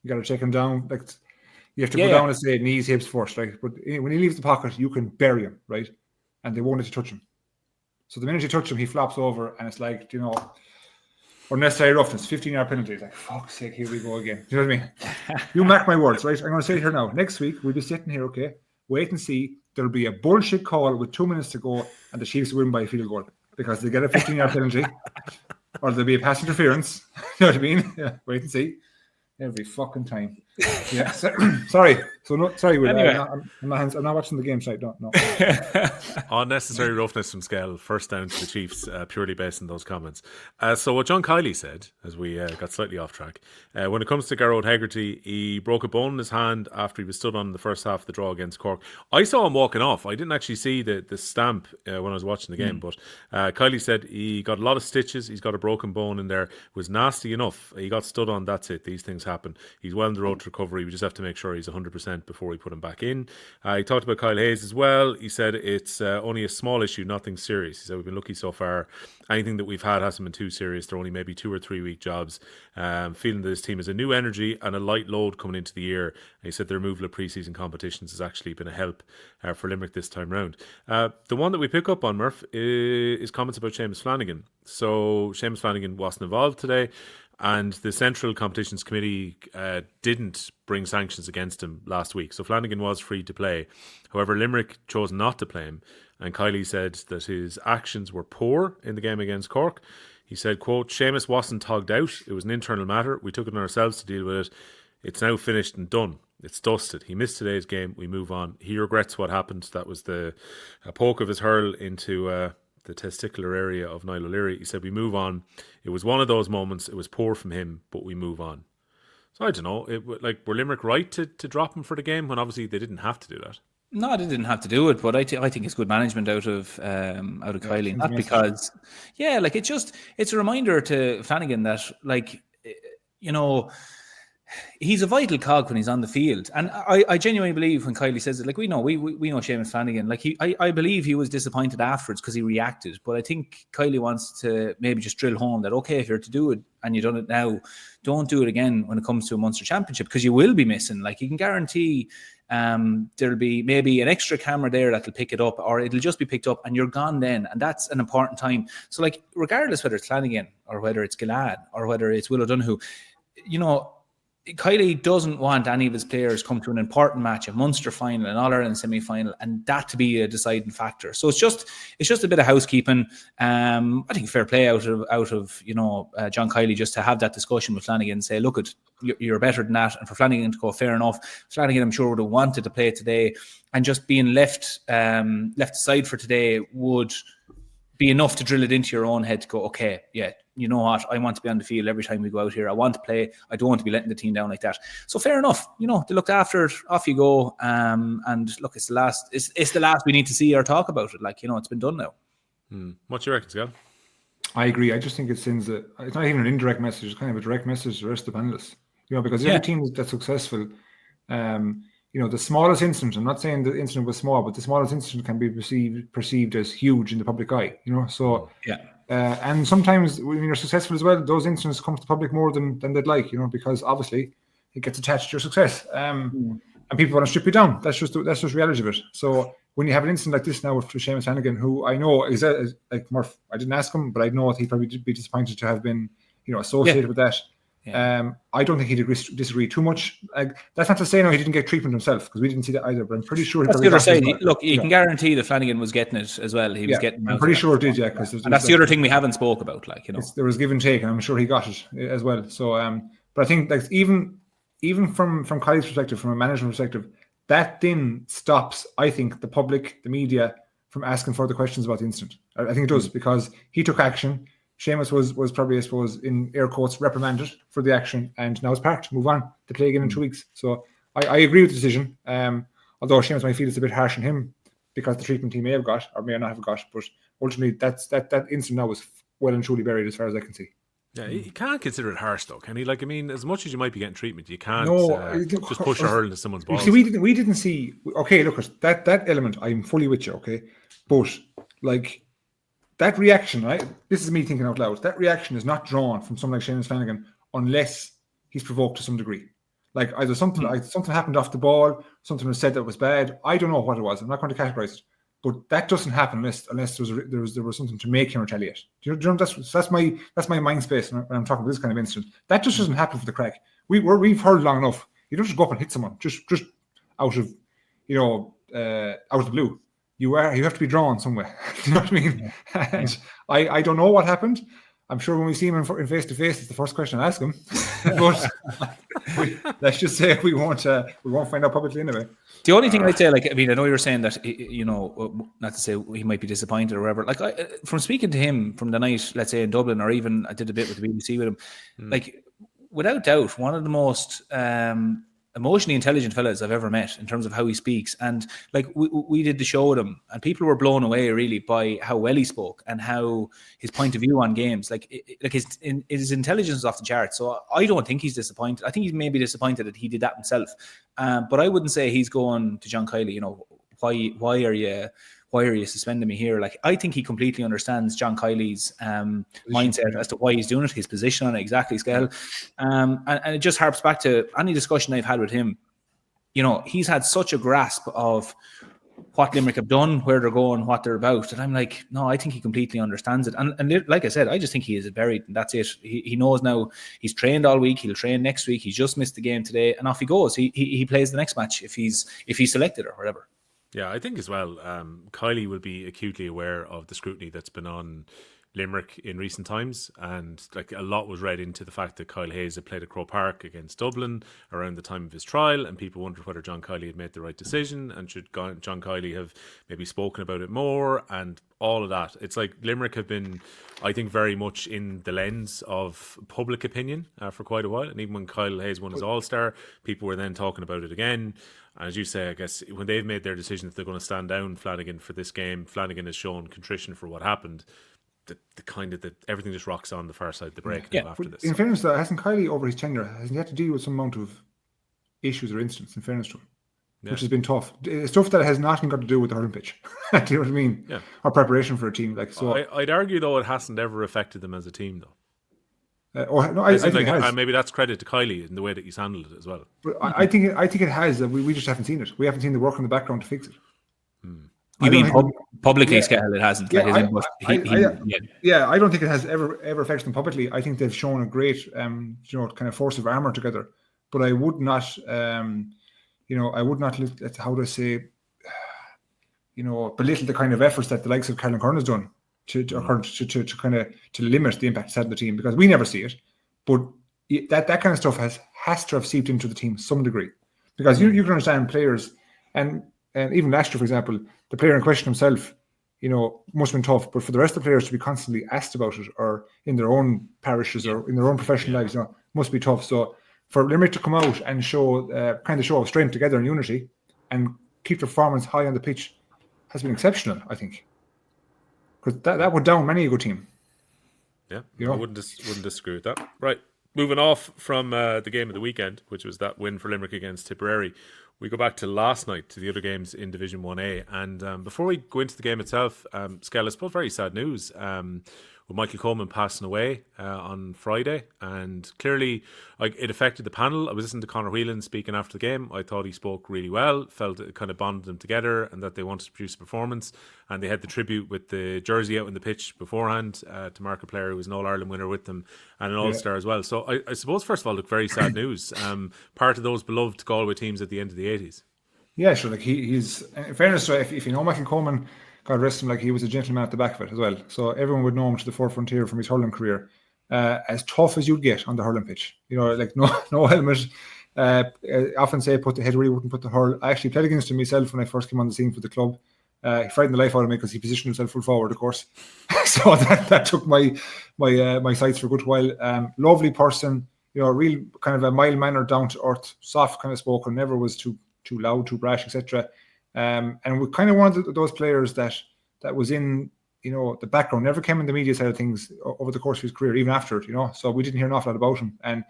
You got to check him down. Like you have to go down and say knees, hips first, right? But when he leaves the pocket, you can bury him, right? And they won't let you touch him. So the minute you touch him, he flops over, and it's like, unnecessary roughness, 15-yard penalty. It's like, fuck's sake, here we go again. Do you know what I mean? You mark my words, right? I'm going to say it here now. Next week, we'll be sitting here, okay? Wait and see. There'll be a bullshit call with 2 minutes to go, and the Chiefs win by a field goal because they get a 15-yard penalty, or there'll be a pass interference. You know what I mean? Yeah, wait and see. Every fucking time. Yeah. Sorry. Sorry, Will. Anyway. I'm not watching the game site. No. Unnecessary roughness from Skehill. First down to the Chiefs, purely based on those comments. So what John Kiely said, as we got slightly off track, when it comes to Garrod Hegarty, he broke a bone in his hand after he was stood on the first half of the draw against Cork. I saw him walking off. I didn't actually see the stamp when I was watching the game, but Kiely said he got a lot of stitches. He's got a broken bone in there. It was nasty enough. He got stood on. That's it. These things happen. He's well on the road to recovery. We just have to make sure he's 100% before we put him back in. He talked about Kyle Hayes as well. He said it's only a small issue, nothing serious. He said we've been lucky so far. Anything that we've had hasn't been too serious. They're only maybe 2 or 3 week jobs. Feeling that this team has a new energy and a light load coming into the year. And he said the removal of pre-season competitions has actually been a help for Limerick this time round. The one that we pick up on, Murph, is comments about Seamus Flanigan. So Seamus Flanigan wasn't involved today. And the Central Competitions Committee didn't bring sanctions against him last week. So Flanigan was free to play. However, Limerick chose not to play him. And Kiely said that his actions were poor in the game against Cork. He said, quote, Seamus wasn't togged out. It was an internal matter. We took it on ourselves to deal with it. It's now finished and done. It's dusted. He missed today's game. We move on. He regrets what happened. That was a poke of his hurl into the testicular area of Niall O'Leary. He said, we move on. It was one of those moments. It was poor from him, but we move on. So I don't know. Were Limerick right to drop him for the game when obviously they didn't have to do that? No, they didn't have to do it, but I think it's good management out of Kiely. Not because, it's a reminder to Flanigan that, he's a vital cog when he's on the field. And I genuinely believe when Kiely says it, we know Seamus Flanigan. I believe he was disappointed afterwards because he reacted. But I think Kiely wants to maybe just drill home that, okay, if you're to do it and you've done it now, don't do it again when it comes to a Munster Championship because you will be missing. You can guarantee there'll be maybe an extra camera there that'll pick it up, or it'll just be picked up and you're gone then. And that's an important time. So regardless whether it's Flanigan or whether it's Gillard or whether it's Will O'Donoghue, Kiely doesn't want any of his players come to an important match, a Munster final, an All-Ireland semi-final, and that to be a deciding factor. So it's just a bit of housekeeping. I think fair play out of John Kiely just to have that discussion with Flanigan and say, look, you're better than that. And for Flanigan to go, fair enough. Flanigan, I'm sure, would have wanted to play today, and just being left aside for today would be enough to drill it into your own head to go, okay, yeah, you know what, I want to be on the field every time we go out here. I want to play. I don't want to be letting the team down like that. So fair enough. You know, they looked after it. Off you go. And look, it's the last we need to see or talk about it. Like, you know, it's been done now. What do you reckon, Skehill? I agree. I just think it sends it's not even an indirect message. It's kind of a direct message to the rest of the panelists. You know, because every team that's successful, you know, the smallest incident, I'm not saying the incident was small, but the smallest incident can be perceived as huge in the public eye, you know. So, and sometimes when you're successful as well, those incidents come to the public more than they'd like, you know, because obviously it gets attached to your success. And people want to strip you down. That's just reality of it. So when you have an incident like this now with Seamus Flanigan, who I know is like Murph, I didn't ask him, but I know he'd probably be disappointed to have been, you know, associated with that. I don't think he'd disagree too much. That's not to say no, he didn't get treatment himself, because we didn't see that either. But I'm pretty sure. That's the other side. Look, you can guarantee that Flanigan was getting it as well. He was getting. I'm pretty sure it did, because and that's the other thing we haven't spoke about. Like, you know, there was give and take, and I'm sure he got it as well. So, but I think like even from Kylie's perspective, from a management perspective, that then stops, I think, the public, the media, from asking further questions about the incident. I think it does, because he took action. Seamus was probably, I suppose, in air quotes, reprimanded for the action, and now it's parked. Move on to play again in 2 weeks. So I agree with the decision. Although Seamus might feel it's a bit harsh on him because the treatment he may have got or may not have got, but ultimately that incident now was well and truly buried as far as I can see. Yeah, you can't consider it harsh though, can you? Like, I mean, as much as you might be getting treatment, you can't just push a hurl into someone's balls. See, we didn't see. Okay, look, that element, I'm fully with you. Okay, but like. That reaction, right? This is me thinking out loud. That reaction is not drawn from someone like Seamus Flanigan unless he's provoked to some degree. Like either something happened off the ball, something was said that was bad. I don't know what it was. I'm not going to categorize it, but that doesn't happen unless there was something to make him retaliate. Do you know that's my mind space when I'm talking about this kind of incident. That just doesn't happen for the crack. We've heard long enough. You don't just go up and hit someone just out of out of the blue. You have to be drawn somewhere. Do you know what I mean? And I don't know what happened. I'm sure when we see him in face to face, it's the first question I ask him. But let's just say we won't find out publicly anyway. The only thing I'd say, like, I mean, I know you were saying that, you know, not to say he might be disappointed or whatever. Like, from speaking to him from the night, let's say in Dublin, or even I did a bit with the BBC with him, like, without doubt, one of the most emotionally intelligent fellas I've ever met in terms of how he speaks. And like we did the show with him, and people were blown away really by how well he spoke and how his point of view on games, like his intelligence is off the charts. So I don't think he's disappointed. I think he's maybe disappointed that he did that himself. But I wouldn't say he's going to John Kiely, you know, why are you suspending me here? Like, I think he completely understands John Kiely's mindset as to why he's doing it, his position on it, exactly, Skehill. And it just harps back to any discussion I've had with him. You know, he's had such a grasp of what Limerick have done, where they're going, what they're about. And I'm like, no, I think he completely understands it. And like I said, I just think he is it buried, and that's it. He knows now. He's trained all week. He'll train next week. He's just missed the game today, and off he goes. He plays the next match if he's selected or whatever. Yeah, I think as well, Kiely will be acutely aware of the scrutiny that's been on Limerick in recent times, and like a lot was read into the fact that Kyle Hayes had played at Croke Park against Dublin around the time of his trial, and people wondered whether John Kiely had made the right decision, and should John Kiely have maybe spoken about it more, and all of that. It's like Limerick have been, I think, very much in the lens of public opinion for quite a while, and even when Kyle Hayes won his All-Star, people were then talking about it again. And as you say, I guess when they've made their decision that they're going to stand down Flanigan for this game, Flanigan has shown contrition for what happened. Everything just rocks on the far side of the break now after this. In fairness, though, hasn't Kiely over his tenure, hasn't he had to deal with some amount of issues or incidents, in fairness to him, which has been tough. Stuff that has nothing got to do with the hurling pitch. Do you know what I mean? Yeah. Or preparation for a team. Like, so I'd argue, though, it hasn't ever affected them as a team, though. I think it has. Maybe that's credit to Kiely in the way that he's handled it as well. But I think it has. We just haven't seen it. We haven't seen the work in the background to fix it. You mean publicly, Skehill, it hasn't? I don't think it has ever affected them publicly. I think they've shown a great, kind of force of armour together. But I would not, how do I say, belittle the kind of efforts that the likes of Caroline Curran has done to limit the impact it's had on the team, because we never see it. But that kind of stuff has to have seeped into the team to some degree, because you can understand players, and even last year, for example, the player in question himself must have been tough. But for the rest of the players to be constantly asked about it, or in their own parishes or in their own professional lives, must be tough. So for Limerick to come out and show of strength together and unity and keep the performance high on the pitch has been exceptional, I think. Because that would down many a good team. Yeah, I wouldn't disagree with that. Right, moving off from the game of the weekend, which was that win for Limerick against Tipperary, we go back to last night, to the other games in Division 1A. And before we go into the game itself, Skehill, I suppose very sad news. With Michael Coleman passing away on Friday, and clearly it affected the panel. I was listening to Conor Whelan speaking after the game. I thought he spoke really well, felt it kind of bonded them together and that they wanted to produce a performance. And they had the tribute with the jersey out on the pitch beforehand to mark a player who was an All-Ireland winner with them and an All-Star as well. So I suppose, first of all, look, very sad news. Part of those beloved Galway teams at the end of the 80s. Yeah, sure. He's, in fairness, if you know Michael Coleman, God rest him, he was a gentleman at the back of it as well. So everyone would know him to the forefront here from his hurling career. As tough as you'd get on the hurling pitch. No helmet. Often say put the head where he wouldn't put the hurl. I actually played against him myself when I first came on the scene for the club. He frightened the life out of me because he positioned himself full forward, of course. So that took my sights for a good while. Lovely person, real kind of a mild mannered, down to earth, soft kind of spoken. Never was too loud, too brash, etc. And we kind of wanted those players that was in, the background, never came in the media side of things over the course of his career, even after it, So we didn't hear an awful lot about him. And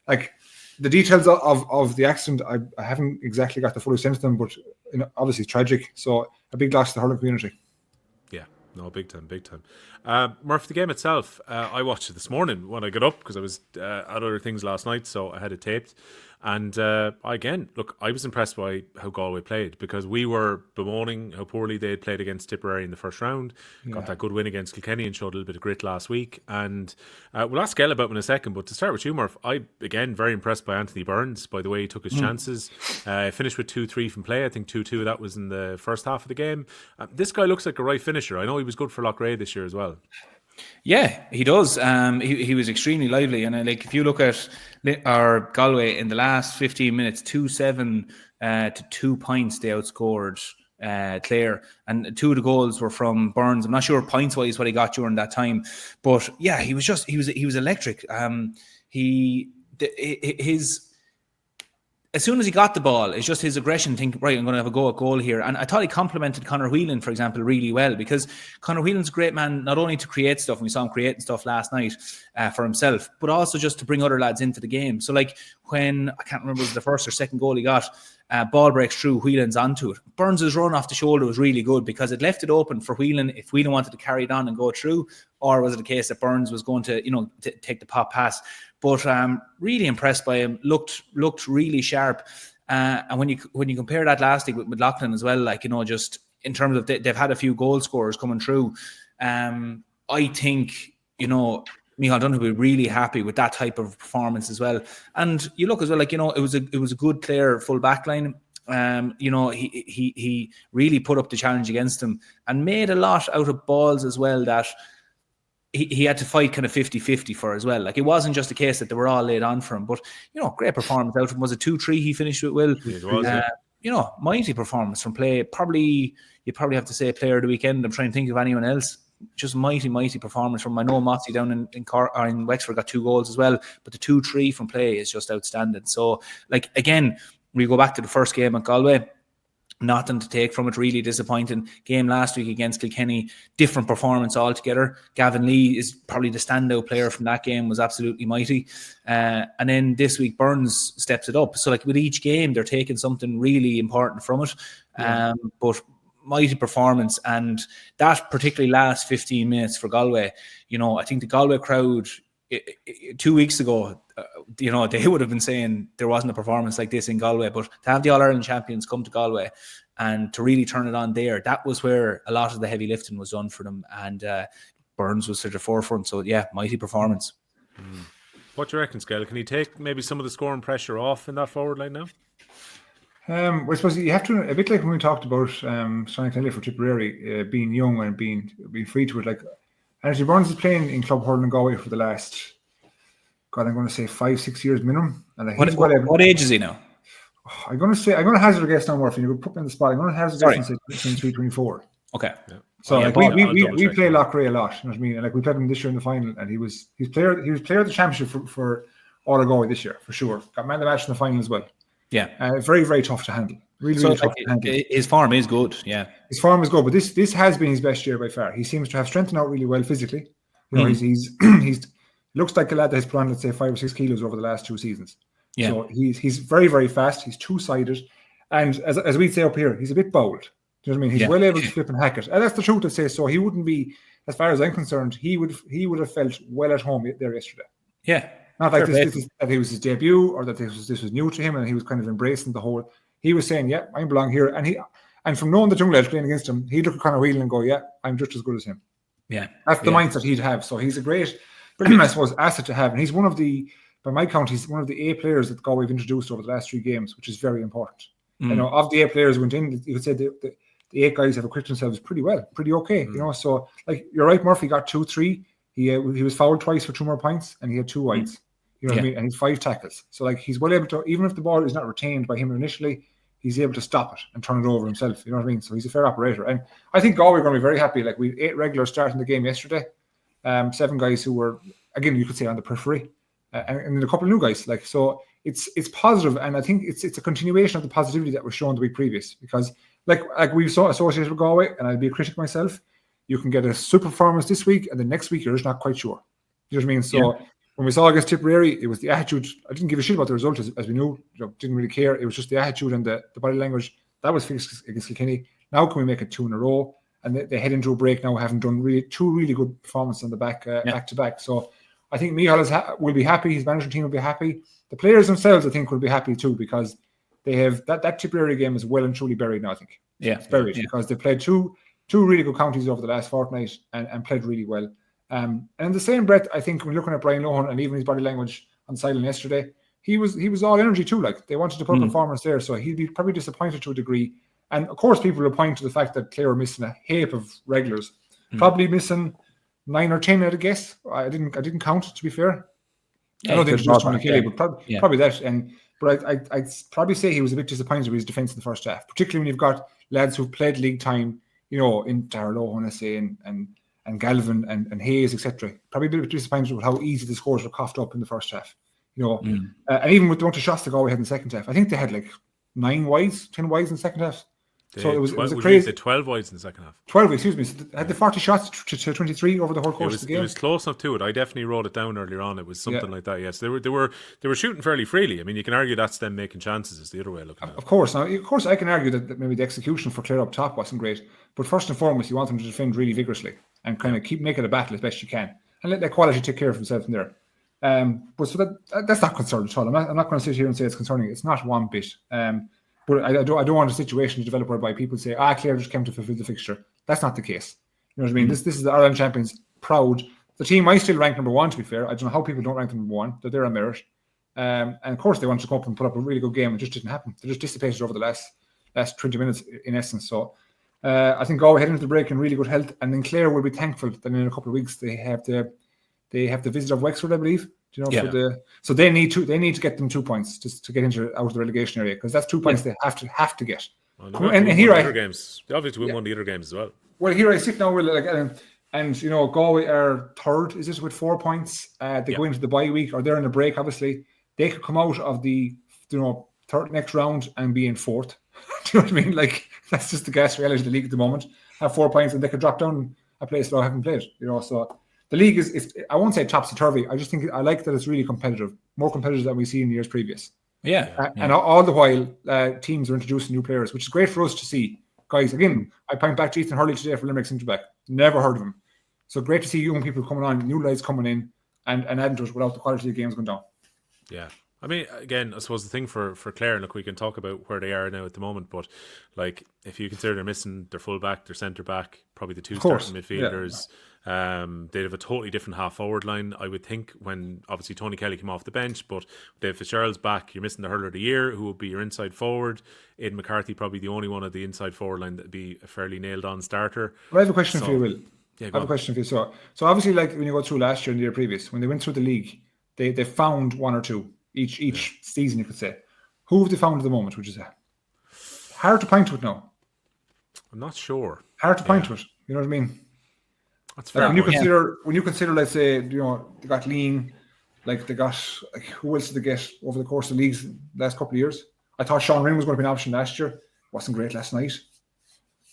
the details of the accident, I haven't exactly got the full extent of them, but obviously tragic. So a big loss to the hurling community. Yeah, no, big time. Murph, the game itself, I watched it this morning when I got up because I was at other things last night, so I had it taped. And again, look, I was impressed by how Galway played, because we were bemoaning how poorly they had played against Tipperary in the first round, got that good win against Kilkenny and showed a little bit of grit last week. And we'll ask Skehill about him in a second, but to start with you, Murph, again, very impressed by Anthony Burns, by the way he took his chances. Finished with 2-3 from play. I think 2-2 of that was in the first half of the game. This guy looks like a right finisher. I know he was good for Loughrea this year as well. Yeah, he does. He was extremely lively, and if you look at our Galway in the last 15 minutes, 2-7 to 2 points, they outscored Clare, and 2 of the goals were from Burns. I'm not sure points wise what he got during that time, but yeah, he was electric. As soon as he got the ball, it's just his aggression, think, right, I'm going to have a go at goal here. And I thought he complimented Conor Whelan, for example, really well, because Conor Whelan's a great man, not only to create stuff, and we saw him creating stuff last night for himself, but also just to bring other lads into the game. So when, I can't remember, it was the first or second goal he got, ball breaks through, Whelan's onto it. Burns' run off the shoulder was really good because it left it open for Whelan if Whelan wanted to carry it on and go through, or was it a case that Burns was going to, take the pop pass. But really impressed by him. Looked really sharp. And when you compare that last week with Loughlin as well, just in terms of they've had a few goal scorers coming through. I think Micheál Donoghue will be really happy with that type of performance as well. And you look as well, it was a good Clare full back line. He really put up the challenge against him and made a lot out of balls as well that he had to fight kind of 50-50 for as well. It wasn't just a case that they were all laid on for him, but, great performance out of him. Was it 2-3 he finished with, Will? It was, mighty performance from play. You probably have to say player of the weekend. I'm trying to think of anyone else. Just mighty performance from, I know Mossy down in Wexford got 2 goals as well, but the 2-3 from play is just outstanding. So, again, we go back to the first game at Galway. Nothing to take from it, really disappointing. Game last week against Kilkenny, different performance altogether. Gavin Lee is probably the standout player from that game, was absolutely mighty. And then this week, Burns steps it up. So with each game, they're taking something really important from it. But mighty performance, and that particularly last 15 minutes for Galway, I think the Galway crowd 2 weeks ago, they would have been saying there wasn't a performance like this in Galway, but to have the All-Ireland champions come to Galway and to really turn it on there, that was where a lot of the heavy lifting was done for them, and Burns was at the forefront. So yeah, mighty performance. What do you reckon, Skehill? Can he take maybe some of the scoring pressure off in that forward line now? I suppose you have to, a bit like when we talked about Sean Kenneally for Tipperary, being young and being free to it. Anthony Burns is playing in club hurling in Galway for the last, I'm going to say 5-6 years minimum. And what age is he now? I'm going to hazard a guess now, Murphy. You could put me on the spot. I'm going to hazard a guess and say 23-24. Okay. Yeah. So we play Loughrea a lot. You know what I mean? And like we played him this year in the final, and he was player of the championship for all of Galway this year for sure. Got man of the match in the final as well. Yeah, very very tough to handle. Really tough to handle. His form is good. Yeah, his form is good, but this has been his best year by far. He seems to have strengthened out really well physically. You know, he's looks like a lad that has put on, let's say, 5 or 6 kilos over the last 2 seasons. Yeah. So he's very, very fast. He's two-sided. And as we'd say up here, he's a bit bold. Do you know what I mean? He's well able to flip and hack it. And that's the truth to say. So he wouldn't be, as far as I'm concerned, he would have felt well at home there yesterday. Yeah. Not like that it was his debut or that this was new to him and he was kind of embracing the whole. He was saying, yeah, I belong here. And from knowing the Jungle Edge playing against him, he'd look at Conor Whelan and go, yeah, I'm just as good as him. Yeah. That's the mindset he'd have. So he's a great, I suppose, asset to have. And he's one of the, by my count, he's one of the 8 players that Galway have introduced over the last 3 games, which is very important. You know, of the 8 players who went in, you could say the 8 guys have equipped themselves pretty well, pretty okay. You know, so like you're right, Murphy got 2-3. He was fouled twice for 2 more points, and he had 2 wides. You know what I mean? And he's 5 tackles. So like he's well able to, even if the ball is not retained by him initially, he's able to stop it and turn it over himself. You know what I mean? So he's a fair operator. And I think Galway are going to be very happy. Like we had 8 regulars starting the game yesterday. 7 guys who were, again, you could say on the periphery, and then a couple of new guys. Like so, it's positive, and I think it's a continuation of the positivity that was shown the week previous. Because like we saw associated with Galway, and I'd be a critic myself. You can get a super performance this week, and the next week you're just not quite sure. You know what I mean? So when we saw against Tipperary, it was the attitude. I didn't give a shit about the result, as we knew. You know, didn't really care. It was just the attitude and the body language that was fixed against Kilkenny. Now can we make it 2 in a row? And they head into a break now, having done 2 really good performances on the back to back. So I think Micheál will be happy. His management team will be happy. The players themselves, I think, will be happy too, because they have that Tipperary game is well and truly buried now. I think it's buried because they played two really good counties over the last fortnight and played really well. And in the same breath, I think when looking at Brian Lohan and even his body language on sideline yesterday, he was all energy too. Like they wanted to put performance there, so he'd be probably disappointed to a degree. And of course, people will point to the fact that Clare are missing a heap of regulars, probably missing 9 or 10 at a guess. I didn't count, to be fair. I know they introduced Sean Kenneally, but probably that. But I'd probably say he was a bit disappointed with his defence in the first half, particularly when you've got lads who've played league time, you know, in Darlow, I say, and Galvin and Hayes, etc. Probably a bit disappointed with how easy the scores were coughed up in the first half. You know, and even with the amount of shots that Galway had in the second half, I think they had like 9 wides, 10 wides in the second half. So it was a crazy. 12 wides in the second half. 12, excuse me. So had the 40 shots to 23 over the whole course of the game. It was close enough to it. I definitely wrote it down earlier on. It was something like that. Yes, they were shooting fairly freely. I mean, you can argue that's them making chances. Is the other way of looking at it. Of course. Now, of course, I can argue that maybe the execution for Clare up top wasn't great. But first and foremost, you want them to defend really vigorously and kind of keep making a battle as best you can, and let that quality take care of himself in there. But so that's not concerning at all. I'm not going to sit here and say it's concerning. It's not one bit. But I don't want a situation to develop whereby people say, Clare just came to fulfill the fixture. That's not the case. You know what I mean? This is the Ireland champions, proud. The team I still rank number 1, to be fair. I don't know how people don't rank them number 1. They're on merit. And of course they wanted to come up and put up a really good game. It just didn't happen. They just dissipated over the last 20 minutes in essence. So I think Galway head into the break in really good health. And then Clare will be thankful that in a couple of weeks they have the visit of Wexford, I believe. You know, so they need to get them 2 points to get out of the relegation area, because that's 2 points they have to get. Well, and here games. They obviously win one of the other games as well. Well, here I sit now with and you know, Galway are 3rd. Is it with 4 points? They go into the bye week, or they're in the break. Obviously, they could come out of the next round and be in 4th. Do you know what I mean? Like that's just the gas reality of the league at the moment. Have 4 points and they could drop down a place that I haven't played. You know, so. The league is I won't say topsy-turvy. I just think I like that it's really competitive, more competitive than we see in years previous. And all the while, teams are introducing new players, which is great for us to see. Guys, again, I point back to Ethan Hurley today for Limerick centre back. Never heard of him. So great to see young people coming on, new lads coming in, and adding to it without the quality of the games going down. Yeah. I mean, again, I suppose the thing for Clare, and look, we can talk about where they are now at the moment, but like if you consider they're missing their full back, their centre back, probably the 2 starting midfielders. They'd have a totally different half forward line, I would think, when obviously Tony Kelly came off the bench, but Davy Fitzgerald's back. You're missing the hurler of the year, who will be your inside forward. Aidan McCarthy, probably the only one of the inside forward line that'd be a fairly nailed on starter. Well, I have a question for you, Will. I have a question for you. So obviously, like when you go through last year and the year previous, when they went through the league, they found 1 or 2 each season, you could say. Who have they found at the moment? Which is hard to point to it now. I'm not sure. Hard to point to it. You know what I mean? That's fair. Like when you consider, let's say, they got Lean, like they got, like, who else did they get over the course of the leagues last couple of years? I thought Sean Rinn was going to be an option last year. Wasn't great last night.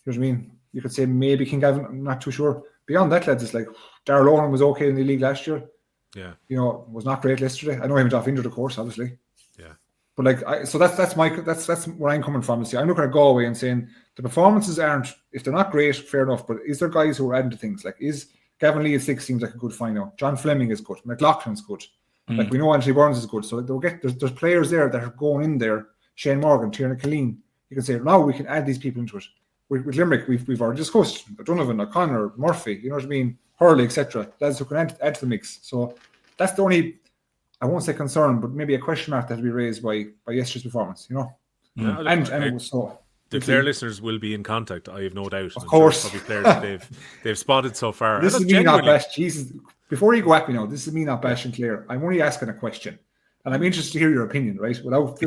You know what I mean? You could say maybe King Gavin. I'm not too sure. Beyond that, lads, it's like Darrell Owen was okay in the league last year. Yeah. Was not great yesterday. I know he went off injured, of course, obviously. Yeah. But like, that's where I'm coming from. I'm looking at Galway and saying the performances aren't, if they're not great, fair enough. But is there guys who are adding to things? Like, is Gavin Lee at 6 seems like a good find out. John Fleming is good. McLaughlin's good. Like, we know Anthony Burns is good. So there's players there that are going in there. Shane Morgan, Tiernan Killeen. You can say now we can add these people into it. With Limerick, we've already discussed Donovan, O'Connor, Murphy. You know what I mean? Hurley, etc. Lads who can add to the mix. So that's the only, I won't say concern, but maybe a question mark that will be raised by yesterday's performance. Yeah, and it was so. The Clare listeners will be in contact, I have no doubt. Of course. Sure probably players they've spotted so far. This is me not bash. Jesus, before you go at me now, this is me not bashing Clare. I'm only asking a question. And I'm interested to hear your opinion, right? Without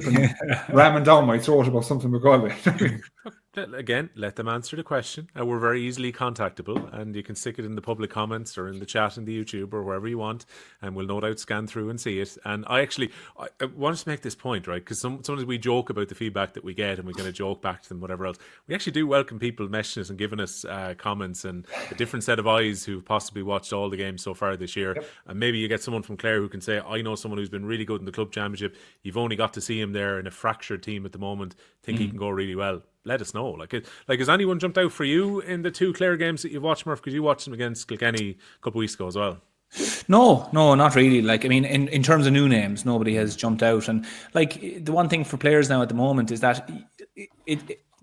ramming down my throat about something with Galway. Again, let them answer the question. We're very easily contactable, and you can stick it in the public comments or in the chat in the YouTube or wherever you want, and we'll no doubt scan through and see it. And I wanted to make this point, right? Because sometimes we joke about the feedback that we get, and we're going to joke back to them, whatever else. We actually do welcome people messaging us and giving us comments, and a different set of eyes who've possibly watched all the games so far this year. Yep. And maybe you get someone from Clare who can say, I know someone who's been really good in the club championship. You've only got to see him there in a fractured team at the moment. Think he can go really well. Let us know. Like, has anyone jumped out for you in the 2 Clare games that you've watched, Murph? Because you watched them against Kilkenny a couple of weeks ago as well. No, not really. Like, I mean, in terms of new names, nobody has jumped out. And like, the one thing for players now at the moment is that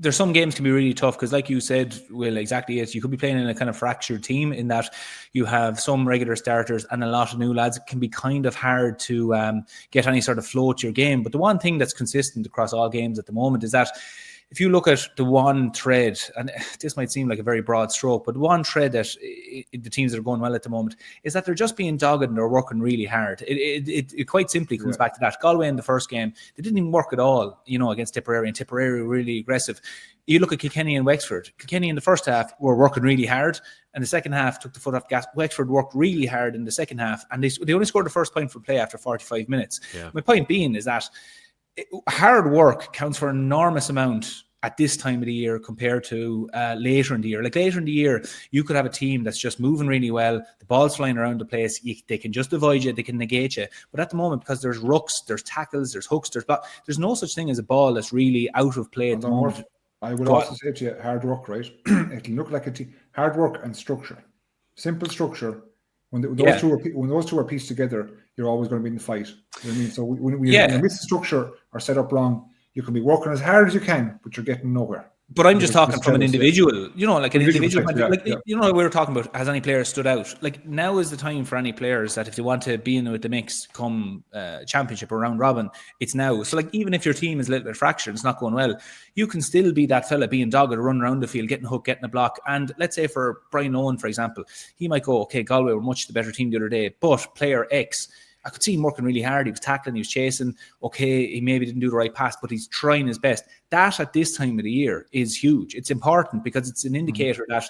there's some games can be really tough because, like you said, Will, exactly it. You could be playing in a kind of fractured team in that you have some regular starters and a lot of new lads. It can be kind of hard to get any sort of flow to your game. But the one thing that's consistent across all games at the moment is that if you look at the one thread, and this might seem like a very broad stroke, but one thread that the teams that are going well at the moment is that they're just being dogged and they're working really hard. It quite simply comes back to that. Galway in the first game, they didn't even work at all, against Tipperary, and Tipperary were really aggressive. You look at Kilkenny and Wexford. Kilkenny in the first half were working really hard, and the second half took the foot off gas. Wexford worked really hard in the second half, and they only scored the first point for play after 45 minutes. Yeah. My point being is that hard work counts for an enormous amount at this time of the year compared to later in the year. Like later in the year, you could have a team that's just moving really well, the ball's flying around the place, they can just avoid you, they can negate you. But at the moment, because there's rucks, there's tackles, there's hooks, there's no such thing as a ball that's really out of play at the moment. I would also say to you, hard work, right? It'll look like a team. Hard work and structure. Simple structure. When those two are pieced together, you're always going to be in the fight. You know what I mean? So when you miss the structure or set up wrong, you can be working as hard as you can, but you're getting nowhere. But I'm just talking from an individual, like an individual. We were talking about, has any players stood out? Like, now is the time for any players that if they want to be in with the mix come championship or round robin, it's now. So like, even if your team is a little bit fractured, it's not going well, you can still be that fella being dogged, running around the field, getting hooked, getting a block. And let's say for Brian Owen, for example, he might go, okay, Galway were much the better team the other day, but player X, I could see him working really hard. He was tackling, he was chasing. Okay, he maybe didn't do the right pass, but he's trying his best. That at this time of the year is huge. It's important because it's an indicator that,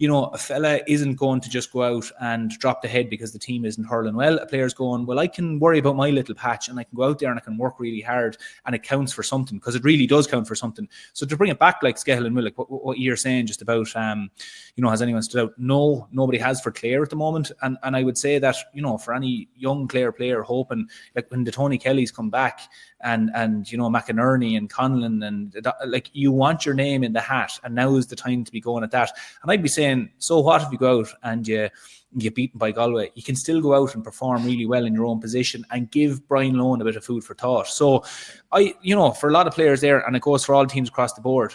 a fella isn't going to just go out and drop the head because the team isn't hurling well. A player's going, well, I can worry about my little patch and I can go out there and I can work really hard and it counts for something, because it really does count for something. So to bring it back like Skehill and Will, like what you're saying just about, has anyone stood out? No, nobody has for Clare at the moment. And I would say that, for any young Clare player hoping, like when the Tony Kellys come back and McInerney and Conlon and like, you want your name in the hat, and now is the time to be going at that. And I'd be saying, so what if you go out and you get beaten by Galway? You can still go out and perform really well in your own position and give Brian Lohan a bit of food for thought. So for a lot of players there, and it goes for all teams across the board,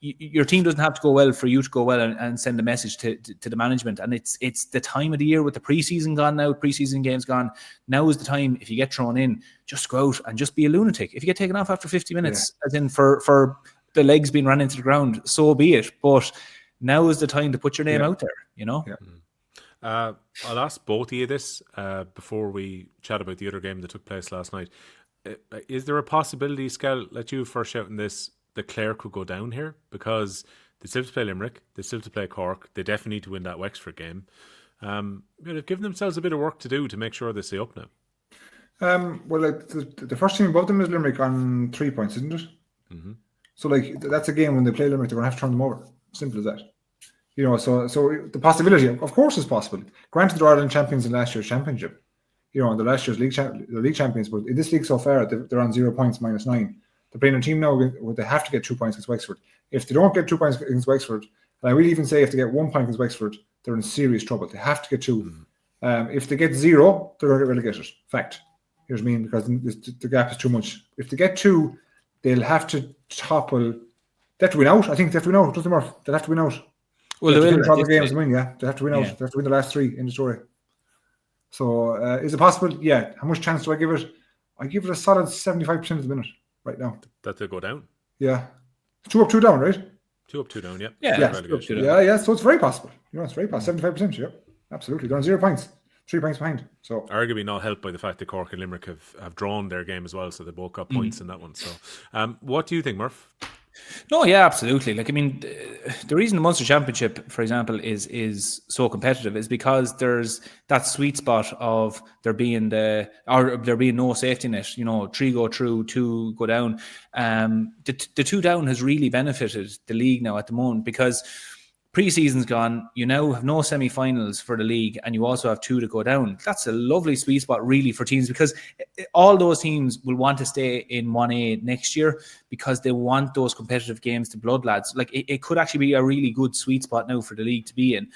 your team doesn't have to go well for you to go well and send a message to the management. And it's the time of the year with the preseason gone now, preseason games gone. Now is the time, if you get thrown in, just go out and just be a lunatic. If you get taken off after 50 minutes, as in for the legs being run into the ground, so be it. But now is the time to put your name out there, Yeah. I'll ask both of you this before we chat about the other game that took place last night. Is there a possibility, Skel, let you first shout in this, that Clare could go down here? Because They still have to play Limerick. They still have to play Cork. They definitely need to win that Wexford game. They've given themselves a bit of work to do to make sure they stay up now. Well, like the first team above them is Limerick on 3 points, isn't it? Mm-hmm. So, like, that's a game when they play Limerick, they're going to have to turn them over. Simple as that. You know, so the possibility, of course, is possible. Granted, they're Ireland champions in last year's championship. You know, the last year's league champions, but in this league so far, they're on 0 points, -9. They're playing a team now where they have to get 2 points against Wexford. If they don't get 2 points against Wexford, and I will even say if they get 1 point against Wexford, they're in serious trouble. They have to get 2. If they get 0, they're going to get relegated. Fact. Here's me, because the gap is too much. If they get 2, they'll have to topple. They have to win out. I think they have to win out. Doesn't matter. They'll have to win out. Well, they will. The games to win. Yeah, they have to win out. They have to win the last 3 in the story. So, is it possible? Yeah. How much chance do I give it? I give it a solid 75% of the minute right now. That they'll go down. Yeah, 2 up, 2 down, right? 2 up, 2 down. Yeah. Yeah. So it's very possible. You know, it's very possible. 75%. Yeah, absolutely. They're on 0 points. 3 points behind. So arguably not helped by the fact that Cork and Limerick have drawn their game as well, so they both got points in that one. So, what do you think, Murph? No, yeah, absolutely. Like, I mean, the reason the Munster Championship, for example, is so competitive is because there's that sweet spot of there being no safety net. You know, 3 go through, 2 go down. The 2 down has really benefited the league now at the moment, because pre-season's gone, you now have no semi-finals for the league, and you also have 2 to go down. That's a lovely sweet spot, really, for teams, because all those teams will want to stay in 1A next year because they want those competitive games to blood, lads. Like, it could actually be a really good sweet spot now for the league to be in.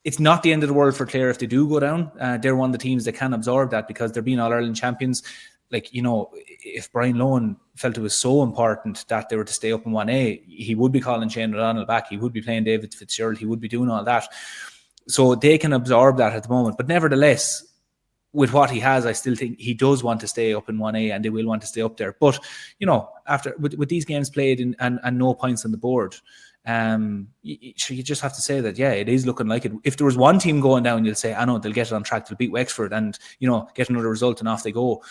It's not the end of the world for Clare if they do go down. They're one of the teams that can absorb that because they're being All-Ireland champions. Like, you know, if Brian Lohan felt it was so important that they were to stay up in 1A, he would be calling Shane O'Donnell back. He would be playing Davy Fitzgerald. He would be doing all that. So they can absorb that at the moment. But nevertheless, with what he has, I still think he does want to stay up in 1A, and they will want to stay up there. But, you know, after with these games played and no points on the board, you just have to say that, yeah, it is looking like it. If there was one team going down, you'll say, I know they'll get it on track. They'll beat Wexford and, you know, get another result and off they go.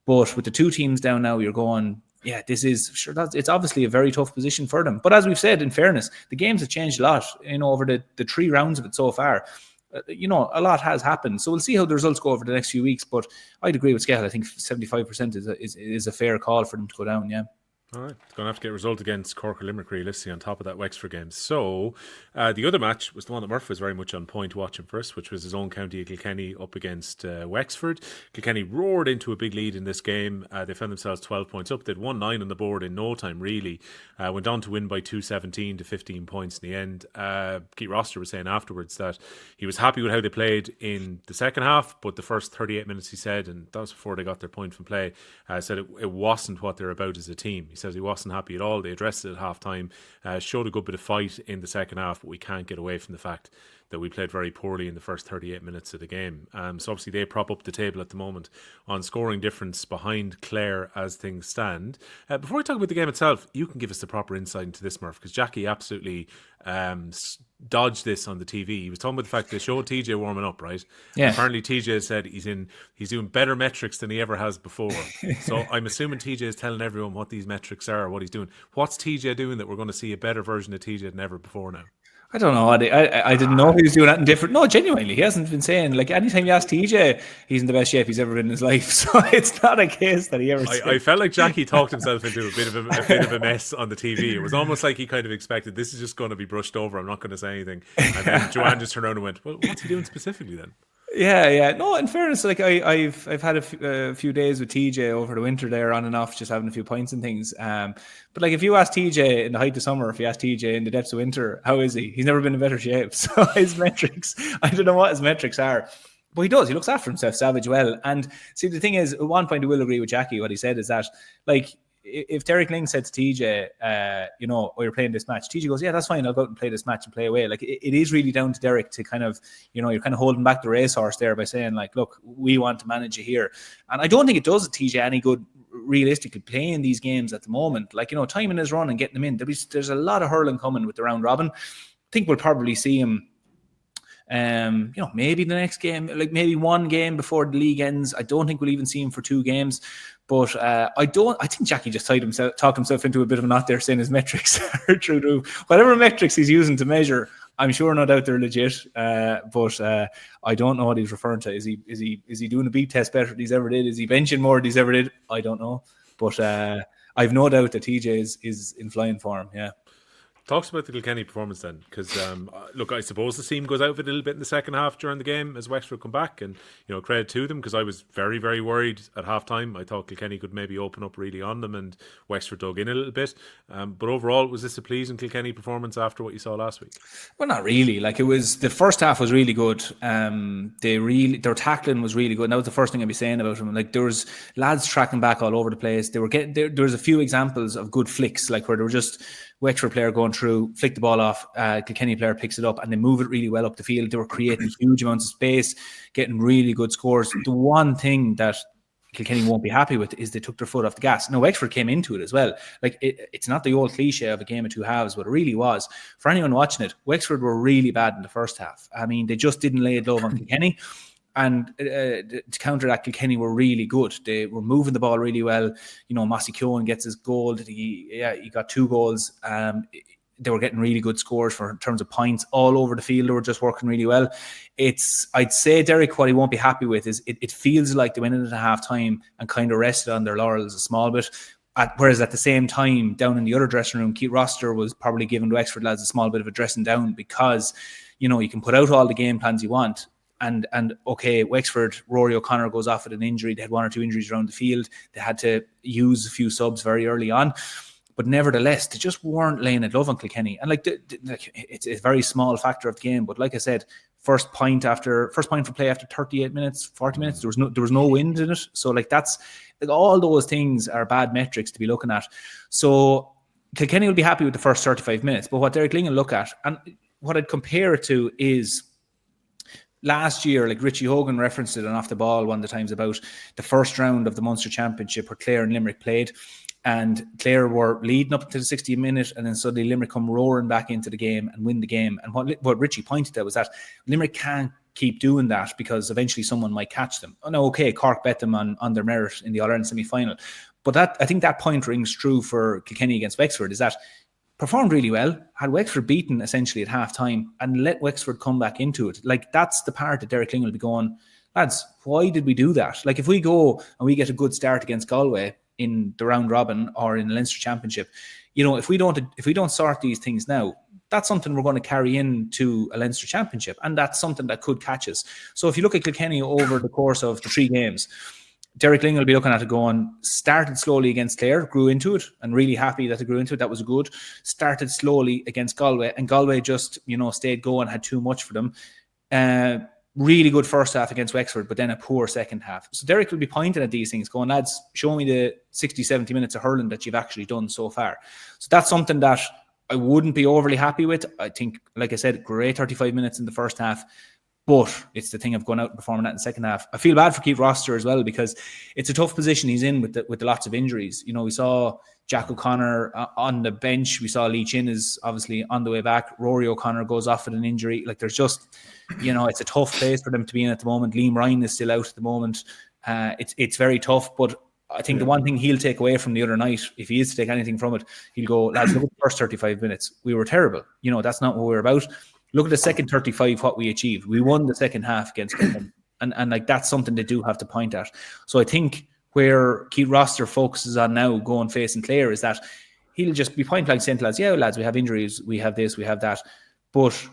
But with the 2 teams down now, you're going, yeah, it's obviously a very tough position for them. But as we've said, in fairness, the games have changed a lot, you know, over the 3 rounds of it so far. You know, a lot has happened. So we'll see how the results go over the next few weeks. But I'd agree with Skehill. I think 75% is a fair call for them to go down, yeah. All right, it's going to have to get a result against Cork or Limerick, realistically, on top of that Wexford game. So, the other match was the one that Murph was very much on point watching first, which was his own county, Kilkenny, up against Wexford. Kilkenny roared into a big lead in this game. They found themselves 12 points up. They'd won 9 on the board in no time, really. Went on to win by 2-17 to 15 points in the end. Keith Roster was saying afterwards that he was happy with how they played in the second half, but the first 38 minutes, he said, and that was before they got their point from play, said it wasn't what they're about as a team. He says he wasn't happy at all. They addressed it at half time, showed a good bit of fight in the second half, but we can't get away from the fact that we played very poorly in the first 38 minutes of the game. So obviously they prop up the table at the moment on scoring difference behind Clare as things stand. Before we talk about the game itself, you can give us the proper insight into this, Murph, because Jackie absolutely dodged this on the TV. He was talking about the fact they showed TJ warming up, right? Yeah. Apparently TJ said he's doing better metrics than he ever has before. So I'm assuming TJ is telling everyone what these metrics are, what he's doing. What's TJ doing that we're going to see a better version of TJ than ever before now? I don't know. I didn't know he was doing anything different. No, genuinely, he hasn't been saying, like, anytime you ask TJ, he's in the best shape he's ever been in his life. So it's not a case that he ever said. I felt like Jackie talked himself into a bit of a mess on the TV. It was almost like he kind of expected this is just going to be brushed over. I'm not going to say anything. And then Joanne just turned around and went, well, what's he doing specifically then? Yeah. No, in fairness, like I've had a few days with TJ over the winter there, on and off, just having a few pints and things. But like, if you ask TJ in the height of summer, if you ask TJ in the depths of winter, how is he? He's never been in better shape. So his metrics, I don't know what his metrics are, but he does. He looks after himself savage well. And see, the thing is, at one point I will agree with Jackie. What he said is that, like, if Derek Ling said to TJ, you know, oh, you're playing this match, TJ goes, yeah, that's fine, I'll go out and play this match and play away. Like, it is really down to Derek to kind of, you know, you're kind of holding back the racehorse there by saying, like, look, we want to manage you here. And I don't think it does TJ any good realistically playing these games at the moment. Like, you know, timing his run and getting them in. There's a lot of hurling coming with the round robin. I think we'll probably see him, you know, maybe the next game, like maybe one game before the league ends. I don't think we'll even see him for 2 games. But I think Jackie just talked himself into a bit of a knot there, saying his metrics are true to whatever metrics he's using to measure. I'm sure no doubt they're legit, but I don't know what he's referring to. Is he doing a beep test better than he's ever did? Is he benching more than he's ever did? I don't know, but I've no doubt that TJ is in flying form. Yeah. Talks about the Kilkenny performance then, because look, I suppose the seam goes out of it a little bit in the second half during the game as Wexford come back, and credit to them, because I was very, very worried at half time. I thought Kilkenny could maybe open up really on them, and Wexford dug in a little bit. But overall, was this a pleasing Kilkenny performance after what you saw last week? Well, not really. Like, it was, the first half was really good. Their tackling was really good. And that was the first thing I'd be saying about them. Like, there was lads tracking back all over the place. There was a few examples of good flicks, like where they were just Wexford player going through, flick the ball off, Kilkenny player picks it up, and they move it really well up the field. They were creating huge amounts of space, getting really good scores. The one thing that Kilkenny won't be happy with is they took their foot off the gas. Now, Wexford came into it as well. Like, it's not the old cliche of a game of two halves, but it really was. For anyone watching it, Wexford were really bad in the first half. I mean, they just didn't lay it low on Kilkenny. And to counter that, Kilkenny were really good. They were moving the ball really well. Mossy Keown gets his goal. He got 2 goals. They were getting really good scores in terms of points all over the field. They were just working really well. I'd say, Derek, what he won't be happy with is it feels like they went into half time and kind of rested on their laurels a small bit. Whereas at the same time, down in the other dressing room, Keith Roster was probably giving the Wexford lads a small bit of a dressing down, because you can put out all the game plans you want. And okay, Wexford, Rory O'Connor goes off with an injury. They had 1 or 2 injuries around the field. They had to use a few subs very early on. But nevertheless, they just weren't laying it low on Kilkenny. And it's a very small factor of the game. But like I said, first point for play after 38 minutes, 40 minutes, there was no wind in it. So that's all those things are bad metrics to be looking at. So Kilkenny will be happy with the first 35 minutes. But what Derek Ling will look at, and what I'd compare it to, is last year, like Richie Hogan referenced it on Off the Ball one of the times, about the first round of the Munster Championship where Clare and Limerick played, and Clare were leading up to the 60th minute, and then suddenly Limerick come roaring back into the game and win the game. And what Richie pointed out was that Limerick can't keep doing that, because eventually someone might catch them. Oh no, okay, Cork bet them on their merit in the All-Ireland semi-final. But I think that point rings true for Kilkenny against Wexford, is that performed really well, had Wexford beaten essentially at half time, and let Wexford come back into it. Like, that's the part that Derek Ling will be going, lads, why did we do that? Like, if we go and we get a good start against Galway in the round robin or in the Leinster Championship, if we don't sort these things now, that's something we're going to carry into a Leinster Championship, and that's something that could catch us. So if you look at Kilkenny over the course of the 3 games, Derek Ling will be looking at it going, started slowly against Clare, grew into it, and really happy that they grew into it. That was good. Started slowly against Galway, and Galway just, stayed going, had too much for them. Really good first half against Wexford, but then a poor second half. So Derek will be pointing at these things, going, lads, show me the 60, 70 minutes of hurling that you've actually done so far. So that's something that I wouldn't be overly happy with. I think, like I said, great 35 minutes in the first half. But it's the thing of going out and performing that in the second half. I feel bad for Keith Roster as well, because it's a tough position he's in with the lots of injuries. We saw Jack O'Connor on the bench. We saw Lee Chin is obviously on the way back. Rory O'Connor goes off with an injury. Like, there's just, it's a tough place for them to be in at the moment. Liam Ryan is still out at the moment. It's very tough. But I think the one thing he'll take away from the other night, if he is to take anything from it, he'll go, lads, look at the first 35 minutes. We were terrible. That's not what we're about. Look at the second 35, what we achieved. We won the second half against Coleman. And like, that's something they do have to point at. So I think where Keith Roster focuses on now going facing Clare is that he'll just be point blank saying to lads, yeah, lads, we have injuries, we have this, we have that. But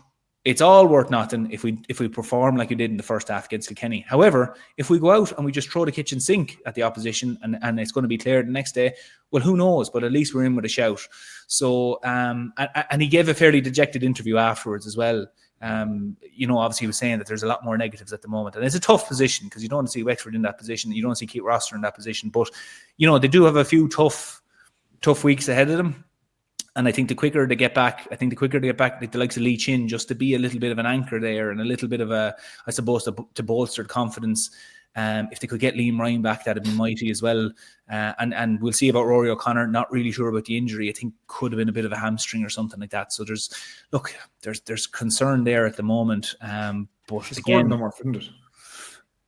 it's all worth nothing if we perform like we did in the first half against Kilkenny. However, if we go out and we just throw the kitchen sink at the opposition and it's going to be Clare the next day, well, who knows? But at least we're in with a shout. So, and he gave a fairly dejected interview afterwards as well. Obviously he was saying that there's a lot more negatives at the moment. And it's a tough position, because you don't see Wexford in that position. You don't see Keith Roster in that position. But, they do have a few tough weeks ahead of them. And I think the quicker they get back, like the likes of Lee Chin, just to be a little bit of an anchor there and a little bit of a, I suppose, to bolster confidence. If they could get Liam Ryan back, that'd be mighty as well. And we'll see about Rory O'Connor. Not really sure about the injury. I think could have been a bit of a hamstring or something like that. So there's concern there at the moment. But again, no more, didn't it?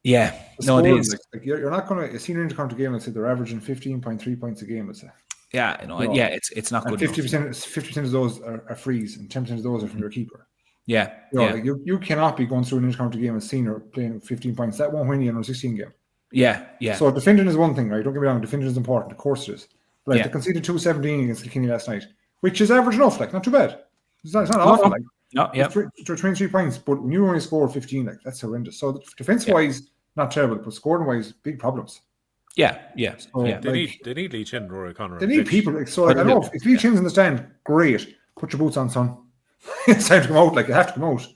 Yeah, no, it is. Like you're not going to, a senior intercounty game, let's say they're averaging 15.3 points a game, let's say. Yeah, it's not good. 50% of those are frees, and 10% of those are from your keeper. Yeah, Like you cannot be going through an intercounty game as senior playing 15 points. That won't win you in a 16 game. Yeah. So defending is one thing, right? Don't get me wrong, defending is important. Of course it is. But they conceded 2-17 against Kilkenny last night, which is average enough. Like not too bad. It's not awful. Like it's 23 points, but when you only score 15, like that's horrendous. So defense-wise, not terrible, but scoring-wise, big problems. Yeah. So, They need Lee Chin and Rory Connor. They need people. Like, so I don't know if Lee Chin's in the stand, great. Put your boots on, son. It's time to come out. Like you have to come out.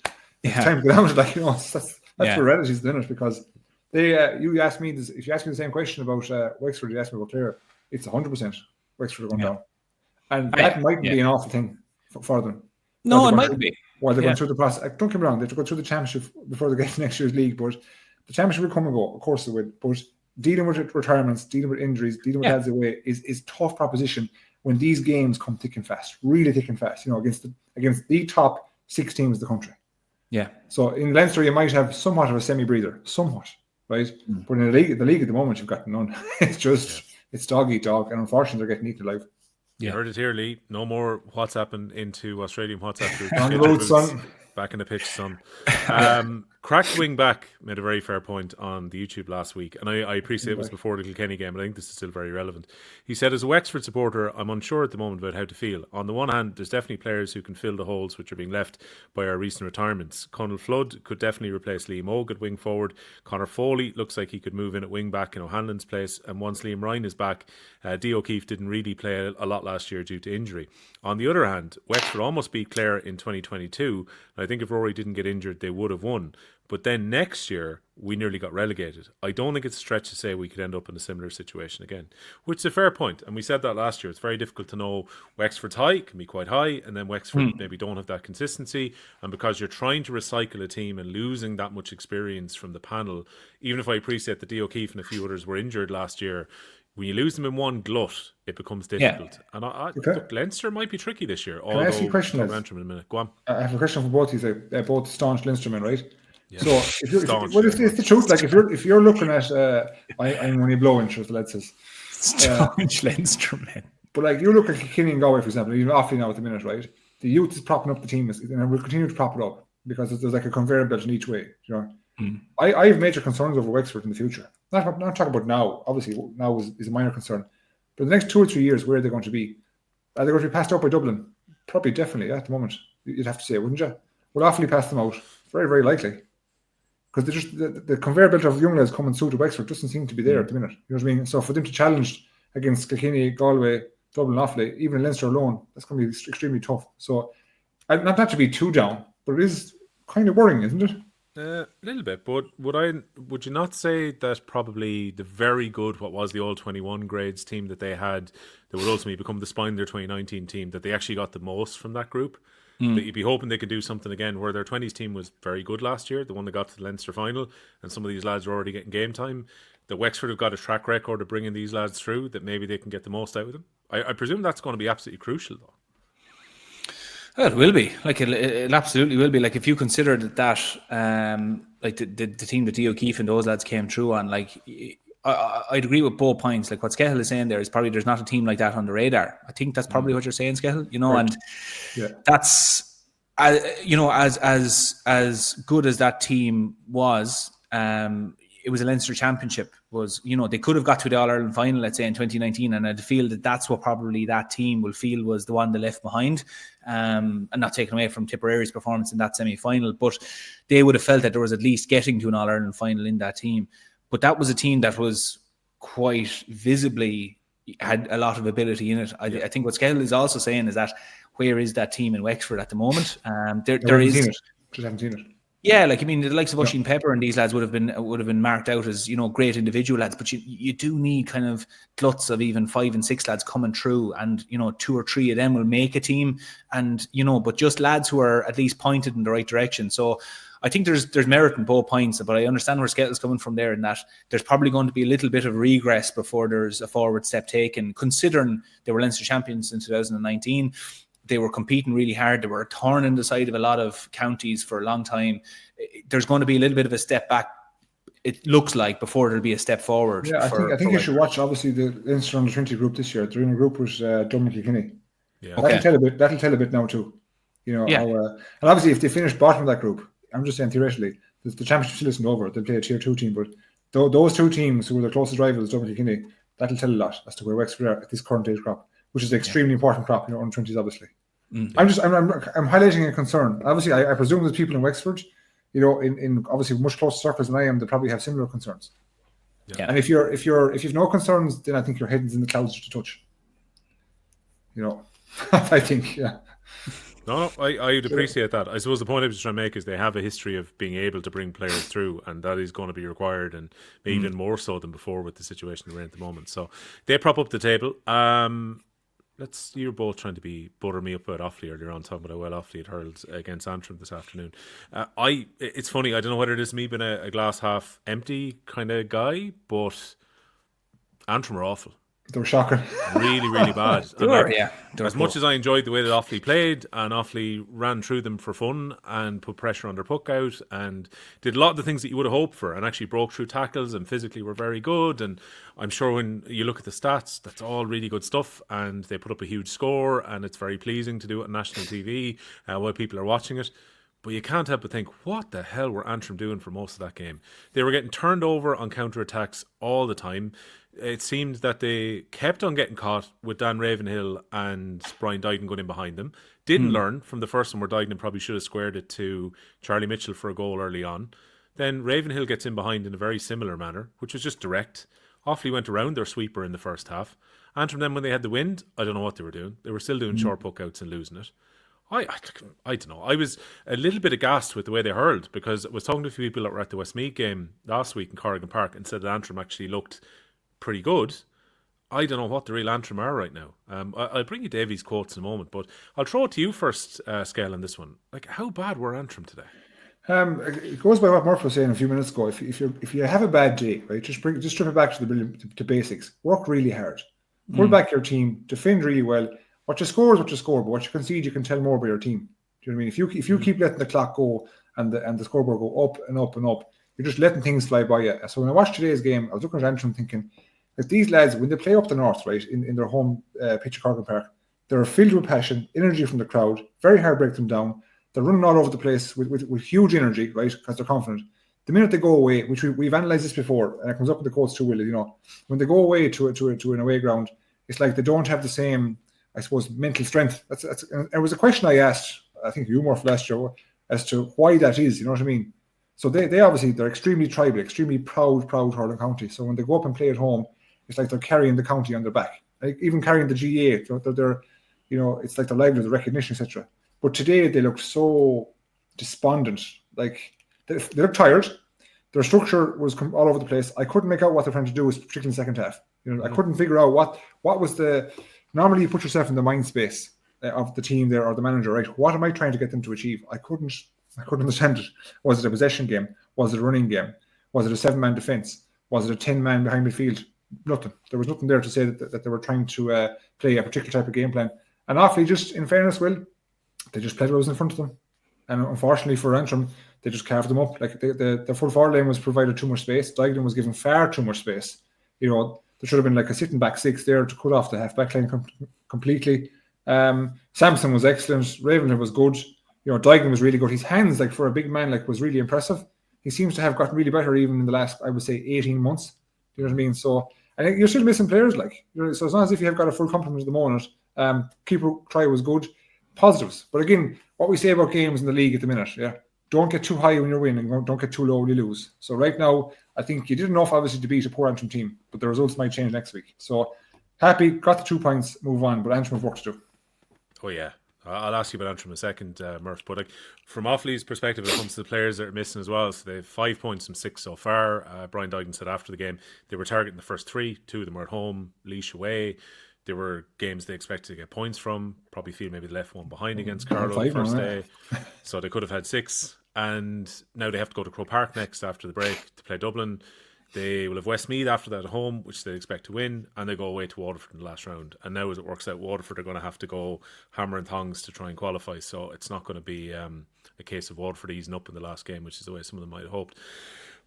It's time to get out. Like that's where reality's doing it, because they. You asked me this. If you ask me the same question about Wexford, you asked me about Clare. It's 100% Wexford are going down, and that might be an awful thing for them. No, it might be. While they're going through the process. Don't get me wrong. They have to go through the championship before they get to next year's league, but the championship will come and go. Of course, they will. But dealing with retirements, dealing with injuries, dealing with lads away is tough proposition when these games come thick and fast, really thick and fast. Against the top 6 teams of the country. Yeah. So in Leinster, you might have somewhat of a semi-breather, right? But in the league at the moment, you've got none. It's just it's dog eat dog, and unfortunately, they're getting eaten alive. You heard it here, Lee. No more WhatsApping into Australian WhatsApp groups. On the road, son. Back in the pitch, son. Cracked wing back made a very fair point on the YouTube last week, and I appreciate it was before the Kilkenny game, but I think this is still very relevant. He said, as a Wexford supporter, I'm unsure at the moment about how to feel. On the one hand, there's definitely players who can fill the holes which are being left by our recent retirements. Conal Flood could definitely replace Liam Ogue at wing forward. Connor Foley looks like he could move in at wing back in O'Hanlon's place, and once Liam Ryan is back, D. O'Keefe didn't really play a lot last year due to injury. On the other hand, Wexford almost beat Clare in 2022, and I think if Rory didn't get injured, they would have won. But then next year, we nearly got relegated. I don't think it's a stretch to say we could end up in a similar situation again, which is a fair point. And we said that last year. It's very difficult to know. Wexford's high, can be quite high, and then Wexford maybe don't have that consistency. And because you're trying to recycle a team and losing that much experience from the panel, even if I appreciate that D. O'Keefe and a few others were injured last year, when you lose them in one glut, it becomes difficult. And look, Leinster might be tricky this year. Can I ask you a question? Antrim in a minute. Go on. I have a question for both of you. They're both staunch Leinstermen, right? Yeah. So it's the truth. Like if you're looking at, I'm only blowing, sure, the lad says. Staunch Leinstermen. But like you look at Kilkenny and Galway, for example, even Offaly now at the minute, right? The youth is propping up the team, and we'll continue to prop it up because there's like a conveyor belt in each way. I have major concerns over Wexford in the future. Not talking about now. Obviously, now is a minor concern. But the next 2 or 3 years, where are they going to be? Are they going to be passed out by Dublin? Probably, definitely. At the moment, you'd have to say, wouldn't you? Will Offaly pass them out? Very, very likely. Because the conveyor belt of young lads coming through to Wexford doesn't seem to be there at the minute. You know what I mean? So for them to challenge against Kilkenny, Galway, Dublin, Offaly, even Leinster alone, that's going to be extremely tough. So not to be too down, but it is kind of worrying, isn't it? A little bit, but would you not say that probably the very good, what was the All 21 grades team that they had, that would ultimately become the spine of their 2019 team, that they actually got the most from that group? That you'd be hoping they could do something again, where their 20s team was very good last year, the one that got to the Leinster final, and some of these lads are already getting game time. The Wexford have got a track record of bringing these lads through, that maybe they can get the most out of them. I presume that's going to be absolutely crucial, though. Well, it will be. Like it absolutely will be. Like if you consider that like the team that D. O'Keefe and those lads came through on, like I'd agree with both points. Like what Skehill is saying there is probably there's not a team like that on the radar. I think that's probably what you're saying, Skehill. Right. And that's as good as that team was. It was a Leinster Championship. They could have got to the All-Ireland final, let's say, in 2019, and I'd feel that that's what probably that team will feel was the one they left behind, and not taken away from Tipperary's performance in that semi-final, but they would have felt that there was at least getting to an All-Ireland final in that team. But that was a team that was quite visibly had a lot of ability in it. I think what Skehill is also saying is that where is that team in Wexford at the moment? There is. Just haven't seen it. Yeah, like I mean, the likes of Oisin Pepper and these lads would have been marked out as great individual lads, but you do need kind of gluts of even 5 and 6 lads coming through, and 2 or 3 of them will make a team, and but just lads who are at least pointed in the right direction. So I think there's merit in both points, but I understand where Skehill's coming from there, in that there's probably going to be a little bit of regress before there's a forward step taken, considering they were Leinster champions in 2019. They were competing really hard. They were a thorn in the side of a lot of counties for a long time. There's going to be a little bit of a step back it looks like before there'll be a step forward. Yeah, I think you should watch obviously the Leinster under 20 group this year. They're in a group with Dublin, Kilkenny. Yeah. Okay. That'll tell a bit now too. How, and obviously if they finish bottom of that group, I'm just saying theoretically, the championship still isn't over. They'll play a tier 2 team, but those two teams who are the closest rivals, Dublin, Kilkenny, that'll tell a lot as to where Wexford are at this current age crop, which is an extremely important crop, under 20s obviously. I'm highlighting a concern. Obviously, I presume there's people in Wexford, in obviously much closer circles than I am, that probably have similar concerns. Yeah. And if you've no concerns, then I think your head's in the clouds to touch. I think, yeah. No, I would appreciate that. I suppose the point I was trying to make is they have a history of being able to bring players through, and that is going to be required, and maybe even more so than before with the situation we're in at the moment. So they prop up the table. You're both trying to butter me up about Offaly earlier on, talking about how well Offaly had hurled against Antrim this afternoon. It's funny, I don't know whether it is me being a glass half empty kind of guy, but Antrim are awful. They were shocking. Really, really bad. They were as much as I enjoyed the way that Offaly played, and Offaly ran through them for fun and put pressure on their puck out and did a lot of the things that you would have hoped for, and actually broke through tackles and physically were very good. And I'm sure when you look at the stats, that's all really good stuff, and they put up a huge score, and it's very pleasing to do it on national TV while people are watching it. But you can't help but think, what the hell were Antrim doing for most of that game? They were getting turned over on counter-attacks all the time. It seemed that they kept on getting caught with Dan Ravenhill and Brian Duggan going in behind them. Didn't learn from the first one where Duggan probably should have squared it to Charlie Mitchell for a goal early on. Then Ravenhill gets in behind in a very similar manner, which was just direct. Offaly went around their sweeper in the first half. Antrim then, when they had the wind, I don't know what they were doing. They were still doing short puck outs and losing it. I don't know. I was a little bit aghast with the way they hurled, because I was talking to a few people that were at the Westmeath game last week in Corrigan Park and said that Antrim actually looked pretty good. I don't know what the real Antrim are right now. I'll bring you Davy's quotes in a moment, but I'll throw it to you first, Skehill, on this one. Like, how bad were Antrim today? It goes by what Murph was saying a few minutes ago. If you have a bad day, right, just strip it back to the basics. Work really hard. Pull back your team. Defend really well. What you score is what you score, but what you concede, you can tell more about your team. Do you know what I mean? If you keep letting the clock go and the scoreboard go up and up and up, you're just letting things fly by you. So when I watched today's game, I was looking at Antrim thinking, like, these lads, when they play up the north, right, in their home pitch of Corrigan Park, they're filled with passion, energy from the crowd, very hard to break them down. They're running all over the place with huge energy, right, because they're confident. The minute they go away, which we've analysed this before, and it comes up with the quotes too, Willie, when they go away to an away ground, it's like they don't have the same, I suppose, mental strength. There was a question I asked, I think you more last year, as to why that is, you know what I mean? So they obviously, they're extremely tribal, extremely proud hurling county. So when they go up and play at home, it's like they're carrying the county on their back, like even carrying the GA. They're it's like their livelihood, the recognition, etc. But today they looked so despondent. Like they looked tired. Their structure was all over the place. I couldn't make out what they're trying to do, particularly in the second half. I couldn't figure out what was the. Normally, you put yourself in the mind space of the team there or the manager, right? What am I trying to get them to achieve? I couldn't understand it. Was it a possession game? Was it a running game? Was it a 7-man defence? Was it a 10-man behind midfield? Nothing. There was nothing there to say that they were trying to play a particular type of game plan. And Offaly, just in fairness, Will, they just played what was in front of them. And unfortunately for Antrim, they just carved them up. Like the full forward lane was provided too much space. Duggan was given far too much space. There should have been like a sitting back six there to cut off the half back line completely. Samson was excellent. Ravenhill was good. Duggan was really good. His hands, like for a big man, like was really impressive. He seems to have gotten really better even in the last, I would say, 18 months. Do you know what I mean? So I think you're still missing players. Like so, it's not as if you have got a full complement at the moment. Keeper try was good. Positives, but again, what we say about games in the league at the minute, don't get too high when you're winning, don't get too low when you lose. So right now, I think you did enough, obviously, to beat a poor Antrim team, but the results might change next week. So happy, got the 2 points, move on, but Antrim have work to do. Oh yeah, I'll ask you about Antrim in a second, Murph. But from Offaly's perspective, it comes to the players that are missing as well. So they have 5 points from 6 so far. Brian Duggan said after the game they were targeting the first 3. 2 of them were at home, Laois away. There were games they expected to get points from. Probably feel maybe they left one behind against Carlow the first day. So they could have had 6. And now they have to go to Croke Park next after the break to play Dublin. They will have Westmeath after that at home, which they expect to win. And they go away to Waterford in the last round. And now as it works out, Waterford are going to have to go hammer and tongs to try and qualify. So it's not going to be a case of Waterford easing up in the last game, which is the way some of them might have hoped.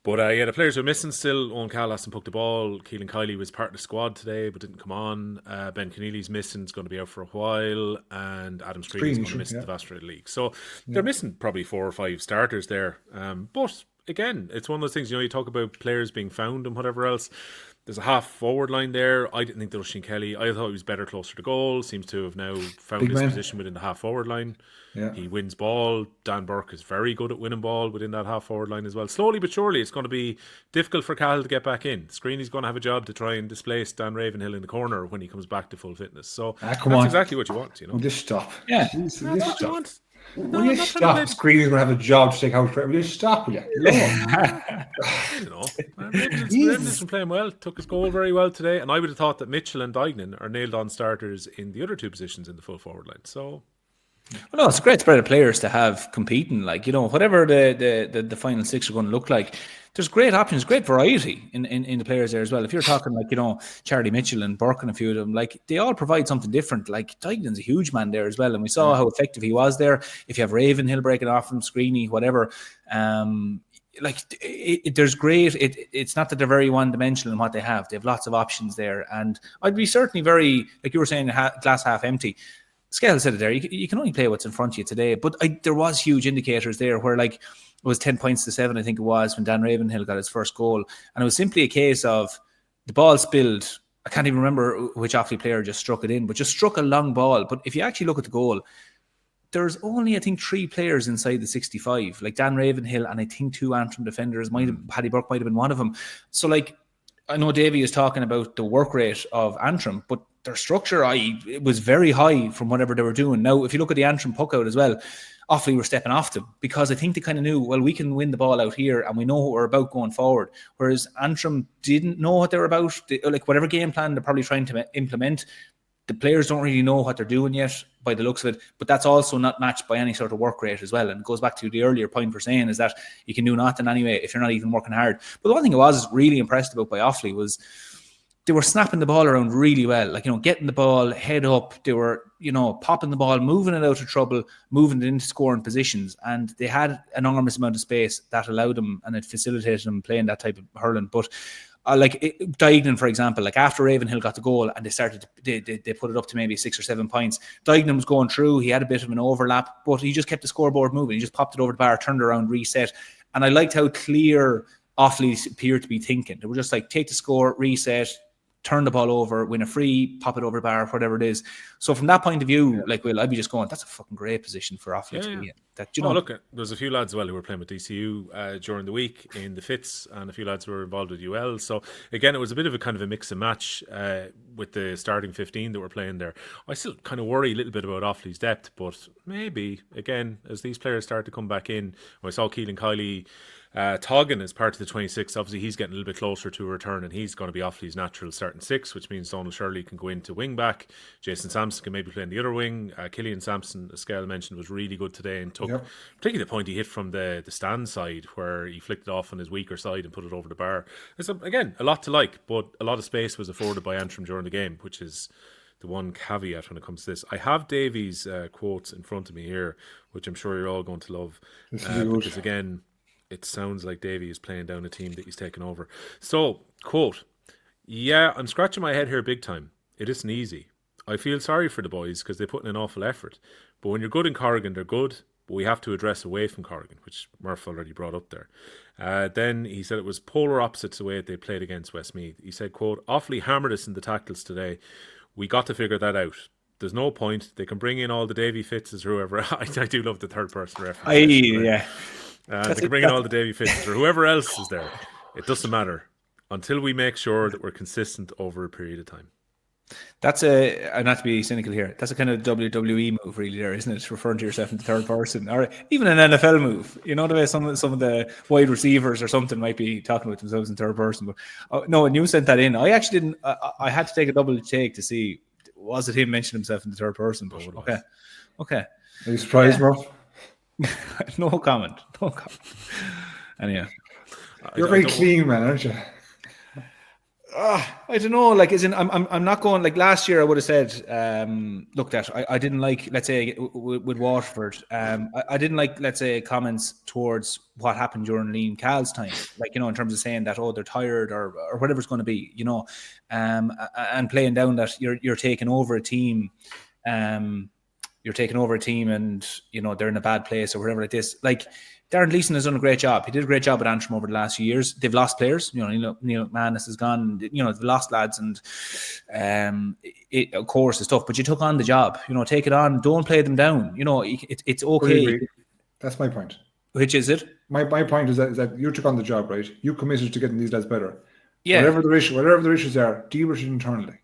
But the players who are missing still, Owen Callas and Puck the Ball. Keelan Kiley was part of the squad today but didn't come on. Ben Kenneally's missing, is going to be out for a while. And Adam Screeney's going to miss the vast league. So they're missing probably 4 or 5 starters there. But again, it's one of those things, you talk about players being found and whatever else. There's a half forward line there. I didn't think there was Sean Kenneally. I thought he was better closer to goal. Seems to have now found his position within the half forward line. Yeah. He wins ball. Dan Burke is very good at winning ball within that half forward line as well. Slowly but surely, it's going to be difficult for Cahill to get back in. Screeney's going to have a job to try and displace Dan Ravenhill in the corner when he comes back to full fitness. So that's exactly what you want. Will this stop? Yeah. Will you stop? Screeney's going to have a job to take out. Will you stop? Will you? I don't know. Ravenhill's been playing well. Took his goal very well today. And I would have thought that Mitchell and Duignan are nailed on starters in the other 2 positions in the full forward line. So... Well, no, it's a great spread of players to have competing. Whatever the final 6 are going to look like, there's great options, great variety in the players there as well. If you're talking Charlie Mitchell and Burke and a few of them, they all provide something different. Dygan's a huge man there as well, and we saw how effective he was there. If you have Ravenhill breaking off from Screeney, whatever, there's great. It's not that they're very one-dimensional in what they have. They have lots of options there, and I'd be certainly very, like you were saying, glass half empty. Skehill said it there. You can only play what's in front of you today, but there was huge indicators there where it was 10 points to 7, I think it was, when Dan Ravenhill got his first goal, and it was simply a case of the ball spilled. I can't even remember which Offaly player just struck it in, but just struck a long ball. But if you actually look at the goal, there's only, I think, 3 players inside the 65, like Dan Ravenhill and I think 2 Antrim defenders. Paddy Burke might have been one of them. So I know Davy is talking about the work rate of Antrim, but their structure, it was very high from whatever they were doing. Now, if you look at the Antrim puck out as well, Offaly were stepping off them because I think they kind of knew, well, we can win the ball out here and we know what we're about going forward. Whereas Antrim didn't know what they were about. Whatever game plan they're probably trying to implement, the players don't really know what they're doing yet by the looks of it, but that's also not matched by any sort of work rate as well. And it goes back to the earlier point we're saying is that you can do nothing anyway if you're not even working hard. But the one thing I was really impressed about by Offaly was they were snapping the ball around really well, getting the ball head up. They were, popping the ball, moving it out of trouble, moving it into scoring positions. And they had an enormous amount of space that allowed them and it facilitated them playing that type of hurling. But Duignan, for example, after Ravenhill got the goal and they put it up to maybe 6 or 7 points, Duignan was going through. He had a bit of an overlap, but he just kept the scoreboard moving. He just popped it over the bar, turned around, reset. And I liked how clear Offaly appeared to be thinking. They were just take the score, reset, turn the ball over, win a free, pop it over the bar, whatever it is. So from that point of view, I'd be just going, that's a fucking great position for Offaly to be in. Look, there's a few lads as well who were playing with DCU during the week in the Fits, and a few lads who were involved with UL. So again, it was a bit of a kind of a mix and match with the starting 15 that were playing there. I still kind of worry a little bit about Offaly's depth, but maybe again, as these players start to come back in, I saw Keelan Kiley. Toggin is part of the 26. Obviously, he's getting a little bit closer to a return, and he's going to be Offaly's natural starting 6, which means Donald Shirley can go into wing back. Jason Sampson can maybe play in the other wing. Killian Sampson, as Skehill mentioned, was really good today and took particularly the point he hit from the stand side where he flicked it off on his weaker side and put it over the bar. There's again a lot to like, but a lot of space was afforded by Antrim during the game, which is the one caveat when it comes to this. I have Davy's quotes in front of me here, which I'm sure you're all going to love, because again, it sounds like Davy is playing down a team that he's taken over. So, quote, "Yeah, I'm scratching my head here big time. It isn't easy. I feel sorry for the boys because they put in an awful effort. But when you're good in Corrigan, they're good. But we have to address away from Corrigan," which Murph already brought up there. Then he said it was polar opposites the way they played against Westmeath. He said, quote, "Offaly hammered us in the tackles today. We got to figure that out. There's no point. They can bring in all the Davy Fitzes or whoever." I do love the third person reference. They can bring in all the Davy Fitzes or whoever else is there. It doesn't matter until we make sure that we're consistent over a period of time. That's not to be cynical here, that's a kind of WWE move really there, isn't it? Referring to yourself in the third person, or even an NFL move. You know the way some of the wide receivers or something might be talking about themselves in third person. But no, and you sent that in. I actually didn't. I had to take a double take to see, was it him mentioning himself in the third person? But okay. Are you surprised, bro? No comment. Anyhow, you're very clean, man, aren't you? I don't know. Like, as in, I'm not going. Like last year, I would have said, look, that I didn't like. Let's say with Waterford, I didn't like. Let's say comments towards what happened during Liam Call's time. Like, in terms of saying that they're tired or whatever it's going to be. And playing down that you're taking over a team. You're taking over a team, and they're in a bad place or whatever like this. Like, Darren Leeson has done a great job. He did a great job at Antrim over the last few years. They've lost players. Neil Manus is gone. They've lost lads, and of course, it's tough. But you took on the job. Take it on. Don't play them down. It's okay. That's my point. Which is it? My point is that you took on the job, right? You committed to getting these lads better. Yeah. Whatever the issues are, deal with it internally.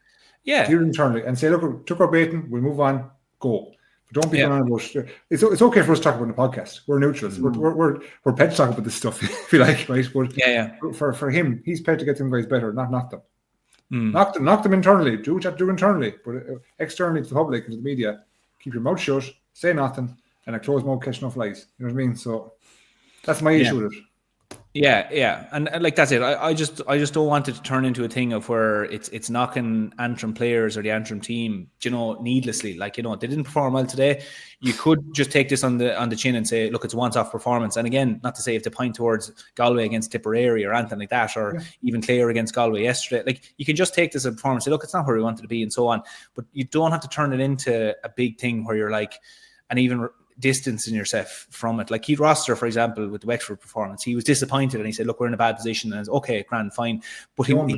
Yeah. Deal internally and say, look, we took our baiting. We'll move on. Go. Don't be going on about it's okay for us to talk about the podcast. We're neutrals. We're paid to talk about this stuff, if you like, right? But for him, he's paid to get them guys better, not knock them. Knock them internally. Do what you have to do internally, but externally to the public and to the media, keep your mouth shut, say nothing, and a closed mouth catch no flies. You know what I mean? So that's my issue with it. Yeah, and like that's it. I just don't want it to turn into a thing of where it's knocking Antrim players or the Antrim team, needlessly. Like, they didn't perform well today. You could just take this on the chin and say, look, it's a once-off performance. And again, not to say if they point towards Galway against Tipperary or anything like that, or even Clare against Galway yesterday. Like, you can just take this as a performance, say, look, it's not where we wanted to be, and so on. But you don't have to turn it into a big thing where you're like, and even distancing yourself from it. Like Keith Roster, for example, with the Wexford performance, he was disappointed and he said, look, we're in a bad position, and it's okay, grand, fine. But he owned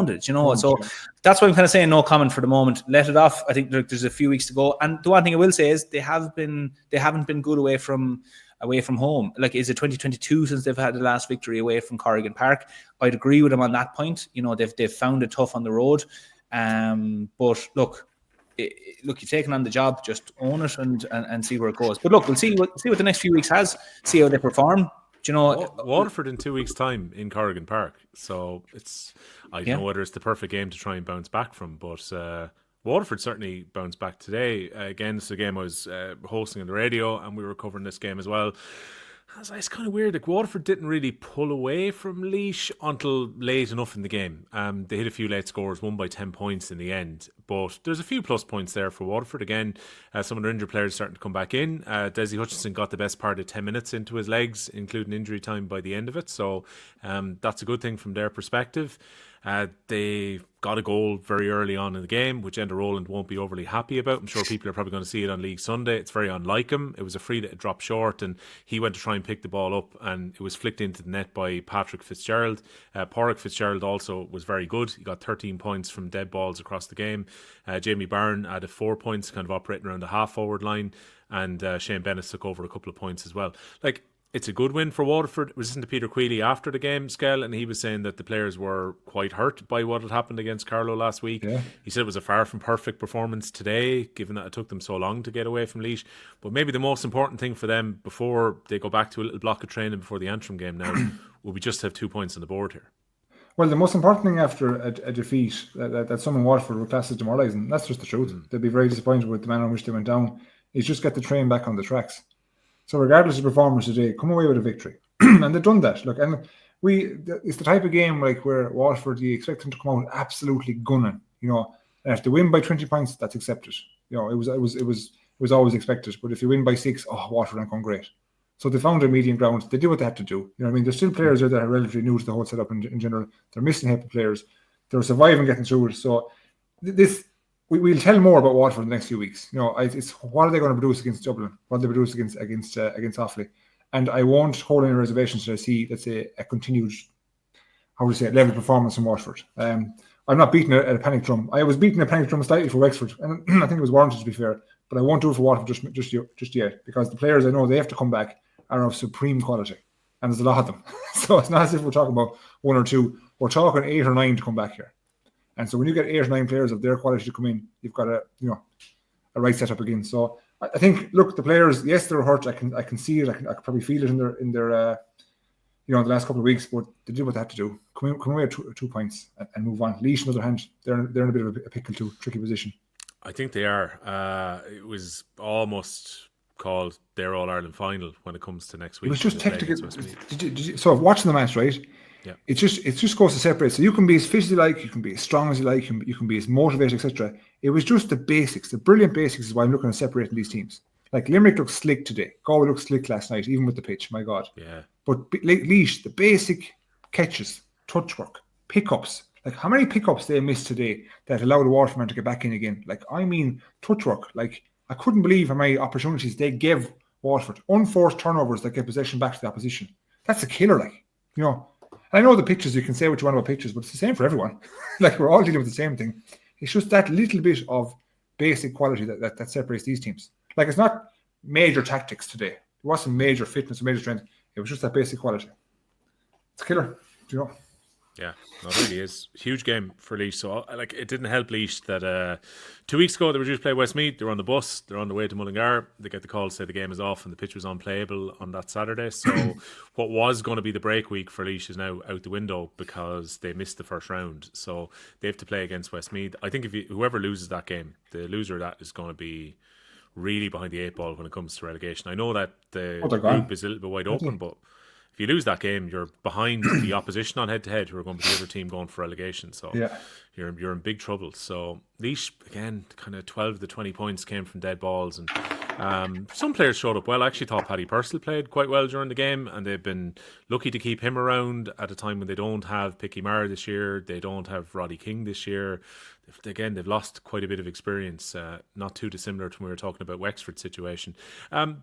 it, So that's why I'm kind of saying no comment for the moment. Let it off. I think there's a few weeks to go. And the one thing I will say is they haven't been good away from home. Like, is it 2022 since they've had the last victory away from Corrigan Park? I'd agree with them on that point. They've found it tough on the road. But look, you've taken on the job, just own it and see where it goes. But look, we'll see what the next few weeks has, see how they perform. Waterford in 2 weeks' time in Corrigan Park. So I don't know whether it's the perfect game to try and bounce back from, but Waterford certainly bounced back today. Again, it's a game I was hosting on the radio, and we were covering this game as well. It's kind of weird. Like, Waterford didn't really pull away from Laois until late enough in the game. They hit a few late scores, won by 10 points in the end. But there's a few plus points there for Waterford. Again, some of their injured players starting to come back in. Desi Hutchinson got the best part of 10 minutes into his legs, including injury time by the end of it. So that's a good thing from their perspective. They got a goal very early on in the game, which Enda Rowland won't be overly happy about. I'm sure people are probably going to see it on League Sunday. It's very unlike him. It was a free that had dropped short, and he went to try and pick the ball up, and it was flicked into the net by Patrick Fitzgerald. Porrick Fitzgerald also was very good. He got 13 points from dead balls across the game. Jamie Byrne added 4 points, kind of operating around the half-forward line, and Shane Bennett took over a couple of points as well. Like, it's a good win for Waterford. I was listening to Peter Queally after the game, Skehill, and he was saying that the players were quite hurt by what had happened against Carlow last week. Yeah. He said it was a far from perfect performance today, given that it took them so long to get away from Laois. But maybe the most important thing for them before they go back to a little block of training before the Antrim game now will be just to have 2 points on the board here. Well, the most important thing after a defeat that some in Waterford would class as demoralising, that's just the truth. They'll be very disappointed with the manner in which they went down, is just get the train back on the tracks. So regardless of performance today, come away with a victory. And they've done that. Look, and it's the type of game like where Waterford, you expect them to come out absolutely gunning, and if they win by 20 points, that's accepted. It was always expected. But if you win by 6, Waterford aren't going great. So they found a medium ground. They did what they had to do. You know what I mean? There's still players there that are relatively new to the whole setup in general. They're missing half the players. They're surviving getting through it. So we'll tell more about Waterford in the next few weeks. It's what are they going to produce against Dublin? What do they produce against Offaly? And I won't hold any reservations till I see, let's say, a continued, level performance from Waterford. I'm not beating a panic drum. I was beating a panic drum slightly for Wexford, and I think it was warranted, to be fair. But I won't do it for Waterford just yet, because the players I know they have to come back are of supreme quality, and there's a lot of them. So it's not as if we're talking about 1 or 2. We're talking 8 or 9 to come back here. And so when you get 8 or 9 players of their quality to come in, you've got a right setup again. So I think, look, the players, yes, they're hurt. I can see it. I can probably feel it in their the last couple of weeks. But they did what they had to do. Come away with 2 points and move on. Laois, on the other hand, they're in a bit of a pickle too, tricky position. I think they are. It was almost called their All-Ireland final when it comes to next week. It was just technical. So watching the match, right? It just goes to separate. So you can be as fit as you like, you can be as strong as you like, you can be as motivated, etc. It was just the basics, the brilliant basics is why I'm looking at separating these teams. Like Limerick looked slick today. Galway looked slick last night, even with the pitch. My God. Yeah. But Laois, the basic catches, touch work, pickups. Like how many pickups they missed today that allowed the Waterford man to get back in again? Like I mean, touch work. Like I couldn't believe how many opportunities they gave Waterford. Unforced turnovers that get possession back to the opposition. That's a killer. Like I know the pictures. You can say what you want about pictures, but it's the same for everyone. Like we're all dealing with the same thing. It's just that little bit of basic quality that separates these teams. Like it's not major tactics today. It wasn't major fitness or major strength. It was just that basic quality. It's a killer, Yeah, no, it really is. Huge game for Laois. So, it didn't help Laois that 2 weeks ago they were due to play Westmeath. They're on the bus. They're on the way to Mullingar. They get the call to say the game is off and the pitch was unplayable on that Saturday. So, what was going to be the break week for Laois is now out the window because they missed the first round. So, they have to play against Westmeath. I think whoever loses that game, the loser of that is going to be really behind the 8 ball when it comes to relegation. I know that the group is a little bit wide open, but if you lose that game, you're behind the opposition on head-to-head who are going to be the other team going for relegation. So you're in big trouble. So Laois, again, kind of 12 of the 20 points came from dead balls. And some players showed up well. I actually thought Paddy Purcell played quite well during the game, and they've been lucky to keep him around at a time when they don't have Picky Maher this year. They don't have Roddy King this year. Again, they've lost quite a bit of experience, not too dissimilar to when we were talking about Wexford's situation.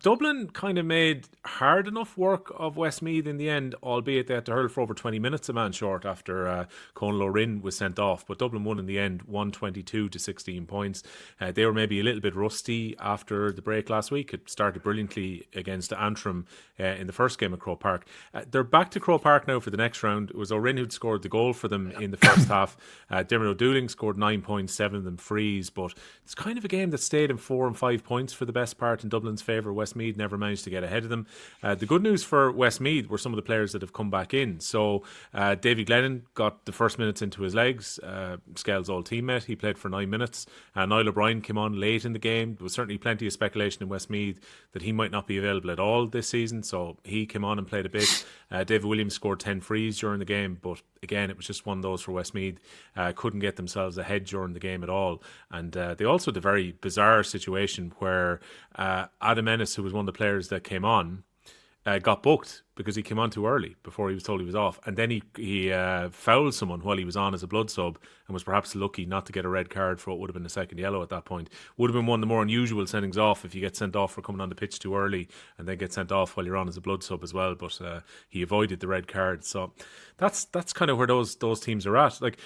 Dublin kind of made hard enough work of Westmeath in the end, albeit they had to hurl for over 20 minutes a man short after Conal O'Rinn was sent off. But Dublin won in the end, 122 to 16 points. They were maybe a little bit rusty after the break last week. It started brilliantly against Antrim in the first game at Croke Park. They're back to Croke Park now for the next round. It was O'Rinn who'd scored the goal for them in the first half. Dermot O'Dooling scored 9 points, 7 of them frees, but it's kind of a game that stayed in 4 and 5 points for the best part in Dublin's favour. Westmeath never managed to get ahead of them. The good news for Westmeath were some of the players that have come back in. So Davy Glennon got the first minutes into his legs, Skell's old teammate. He played for 9 minutes. Niall O'Brien came on late in the game. There was certainly plenty of speculation in Westmeath that he might not be available at all this season, so he came on and played a bit. David Williams scored 10 frees during the game, but again, it was just one of those for Westmeath. Couldn't get themselves ahead during the game at all. And they also had a very bizarre situation where Adam Ennis, who was one of the players that came on, got booked because he came on too early before he was told he was off. And then he fouled someone while he was on as a blood sub and was perhaps lucky not to get a red card for what would have been a second yellow at that point. Would have been one of the more unusual sendings off if you get sent off for coming on the pitch too early and then get sent off while you're on as a blood sub as well. But he avoided the red card. So that's kind of where those teams are at. Like,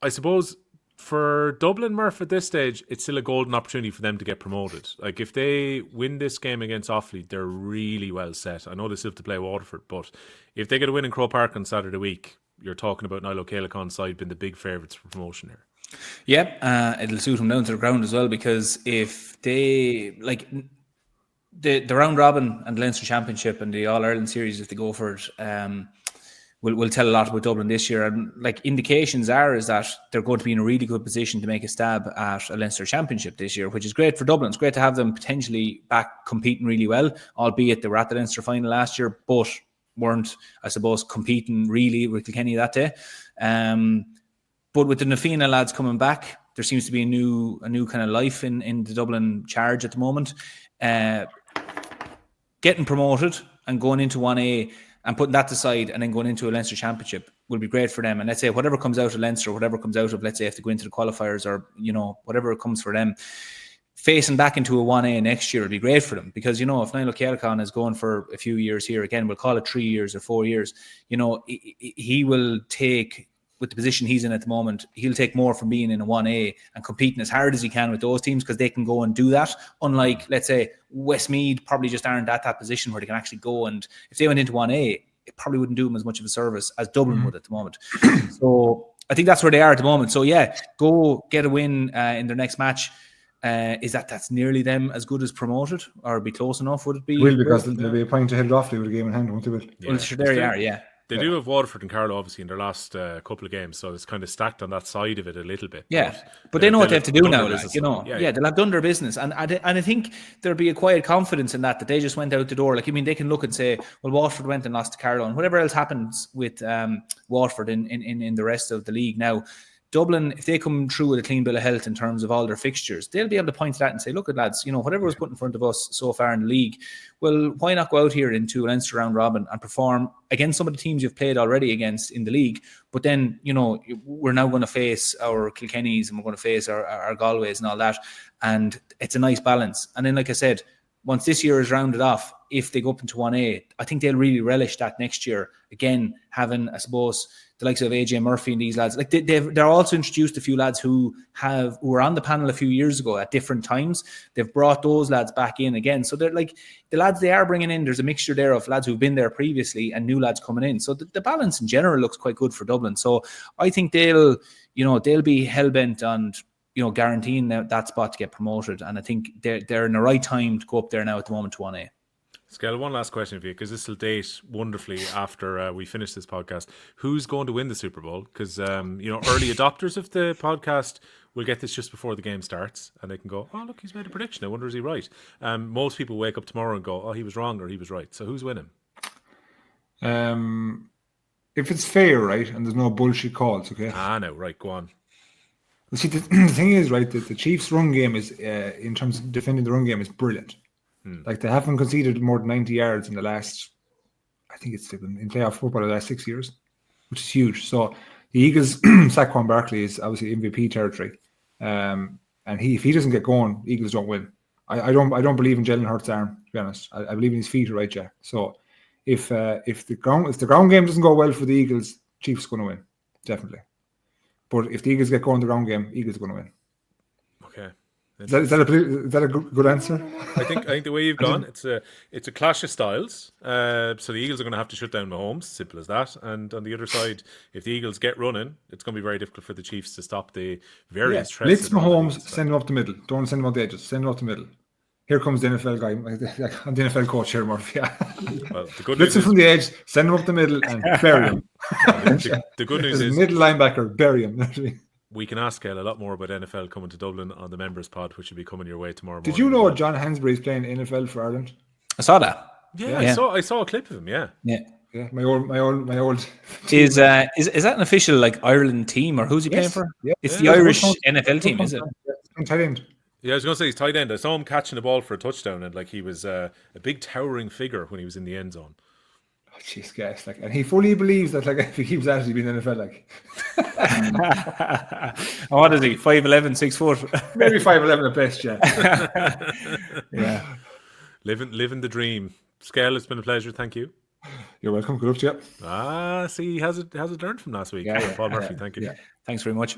I suppose for Dublin, Murph, at this stage, it's still a golden opportunity for them to get promoted. Like, if they win this game against Offaly, they're really well set. I know they still have to play Waterford, but if they get a win in Croke Park on Saturday week, you're talking about Niall O'Callaghan's side being the big favourites for promotion here. Yep, it'll suit them down to the ground as well, because if they, like, the round robin and the Leinster Championship and the All-Ireland series, if they go for it, will tell a lot about Dublin this year. And like, indications is that they're going to be in a really good position to make a stab at a Leinster Championship this year, which is great for Dublin. It's great to have them potentially back competing really well, albeit they were at the Leinster final last year, but weren't, I suppose, competing really with Kilkenny that day. But with the Nafina lads coming back, there seems to be a new kind of life in the Dublin charge at the moment. Getting promoted and going into 1A and putting that aside and then going into a Leinster Championship will be great for them. And let's say whatever comes out of Leinster, whatever comes out of, let's say, if they go into the qualifiers or, whatever comes for them, facing back into a 1A next year will be great for them. Because, if Niall O'Callaghan is going for a few years here, again, we'll call it 3 years or 4 years, he will take, with the position he's in at the moment, he'll take more from being in a 1A and competing as hard as he can with those teams, because they can go and do that. Unlike, let's say, Westmeath probably just aren't at that position where they can actually go, and if they went into 1A, it probably wouldn't do them as much of a service as Dublin would at the moment. So I think that's where they are at the moment. So yeah, go get a win in their next match. Is that's nearly them as good as promoted, or be close enough? Would it be? Will, because they'll be a point ahead of Offaly with a game in hand, won't they? Will? Yeah. Well, sure, there you are. Yeah. They do have Waterford and Carlow, obviously, in their last couple of games, so it's kind of stacked on that side of it a little bit. Yeah, but they know what they have to do now, like, they'll have done their business. And I think there'll be a quiet confidence in that they just went out the door. Like, I mean, they can look and say, well, Waterford went and lost to Carlow, and whatever else happens with Waterford in the rest of the league now, Dublin, if they come through with a clean bill of health in terms of all their fixtures, they'll be able to point to that and say, look at lads, whatever was put in front of us so far in the league, well, why not go out here into an Leinster round robin and perform against some of the teams you've played already against in the league? But then, we're now going to face our Kilkennys and we're going to face our Galways and all that. And it's a nice balance. And then, like I said, once this year is rounded off, if they go up into 1A, I think they'll really relish that next year. Again, having, I suppose, the likes of AJ Murphy and these lads, like they're also introduced a few lads who were on the panel a few years ago at different times. They've brought those lads back in again. So they're like the lads they are bringing in. There's a mixture there of lads who've been there previously and new lads coming in. So the balance in general looks quite good for Dublin. So I think they'll be hell bent on guaranteeing that spot to get promoted. And I think they're in the right time to go up there now at the moment to 1A. Skehill, one last question for you, because this will date wonderfully after we finish this podcast. Who's going to win the Super Bowl? Because, early adopters of the podcast will get this just before the game starts, and they can go, oh, look, he's made a prediction. I wonder, is he right? Most people wake up tomorrow and go, oh, he was wrong or he was right. So who's winning? If it's fair, right, and there's no bullshit calls, okay? No, right, go on. Well, see, the thing is, right, that the Chiefs' run game is, in terms of defending the run game, is brilliant. Like, they haven't conceded more than 90 yards in the last, I think it's in playoff football the last 6 years, which is huge. So the Eagles, Saquon Barkley is obviously MVP territory. And if he doesn't get going, the Eagles don't win. I don't believe in Jalen Hurts' arm, to be honest. I believe in his feet, right, yeah. So if the ground game doesn't go well for the Eagles, Chiefs are going to win, definitely. But if the Eagles get going the ground game, Eagles are going to win. Okay. Is that a good answer? I think the way you've gone, it's a clash of styles. So the Eagles are going to have to shut down Mahomes, simple as that. And on the other side, if the Eagles get running, it's going to be very difficult for the Chiefs to stop the various threats. Blitz Mahomes, send him up the middle. Don't send him up the edges. Send him up the middle. Here comes the NFL guy. I'm the NFL coach here, Murphy. Yeah. Well, the good Blitz him from the edge, send him up the middle, and bury him. The good news is middle linebacker, bury him. We can ask Gail a lot more about NFL coming to Dublin on the members pod, which will be coming your way tomorrow morning. Did you know John Hansbury is playing NFL for Ireland? I saw that. Yeah. I saw a clip of him. Yeah. My old. Is that an official like Ireland team or who's he playing for? Yeah. It's the Irish NFL team, is it? Tight end. Yeah, I was going to say he's tight end. I saw him catching the ball for a touchdown, and like he was a big towering figure when he was in the end zone. Oh, jeez, guys! Like, and he fully believes that, like, if he keeps actually being in the NFL, like, what is he? 5'11", 6 foot, maybe 5'11" at best. Yeah, yeah. Living the dream. Skehill, it's been a pleasure. Thank you. You're welcome. Good luck to you. See, has it learned from last week? Paul Murphy, thank you. Thanks very much.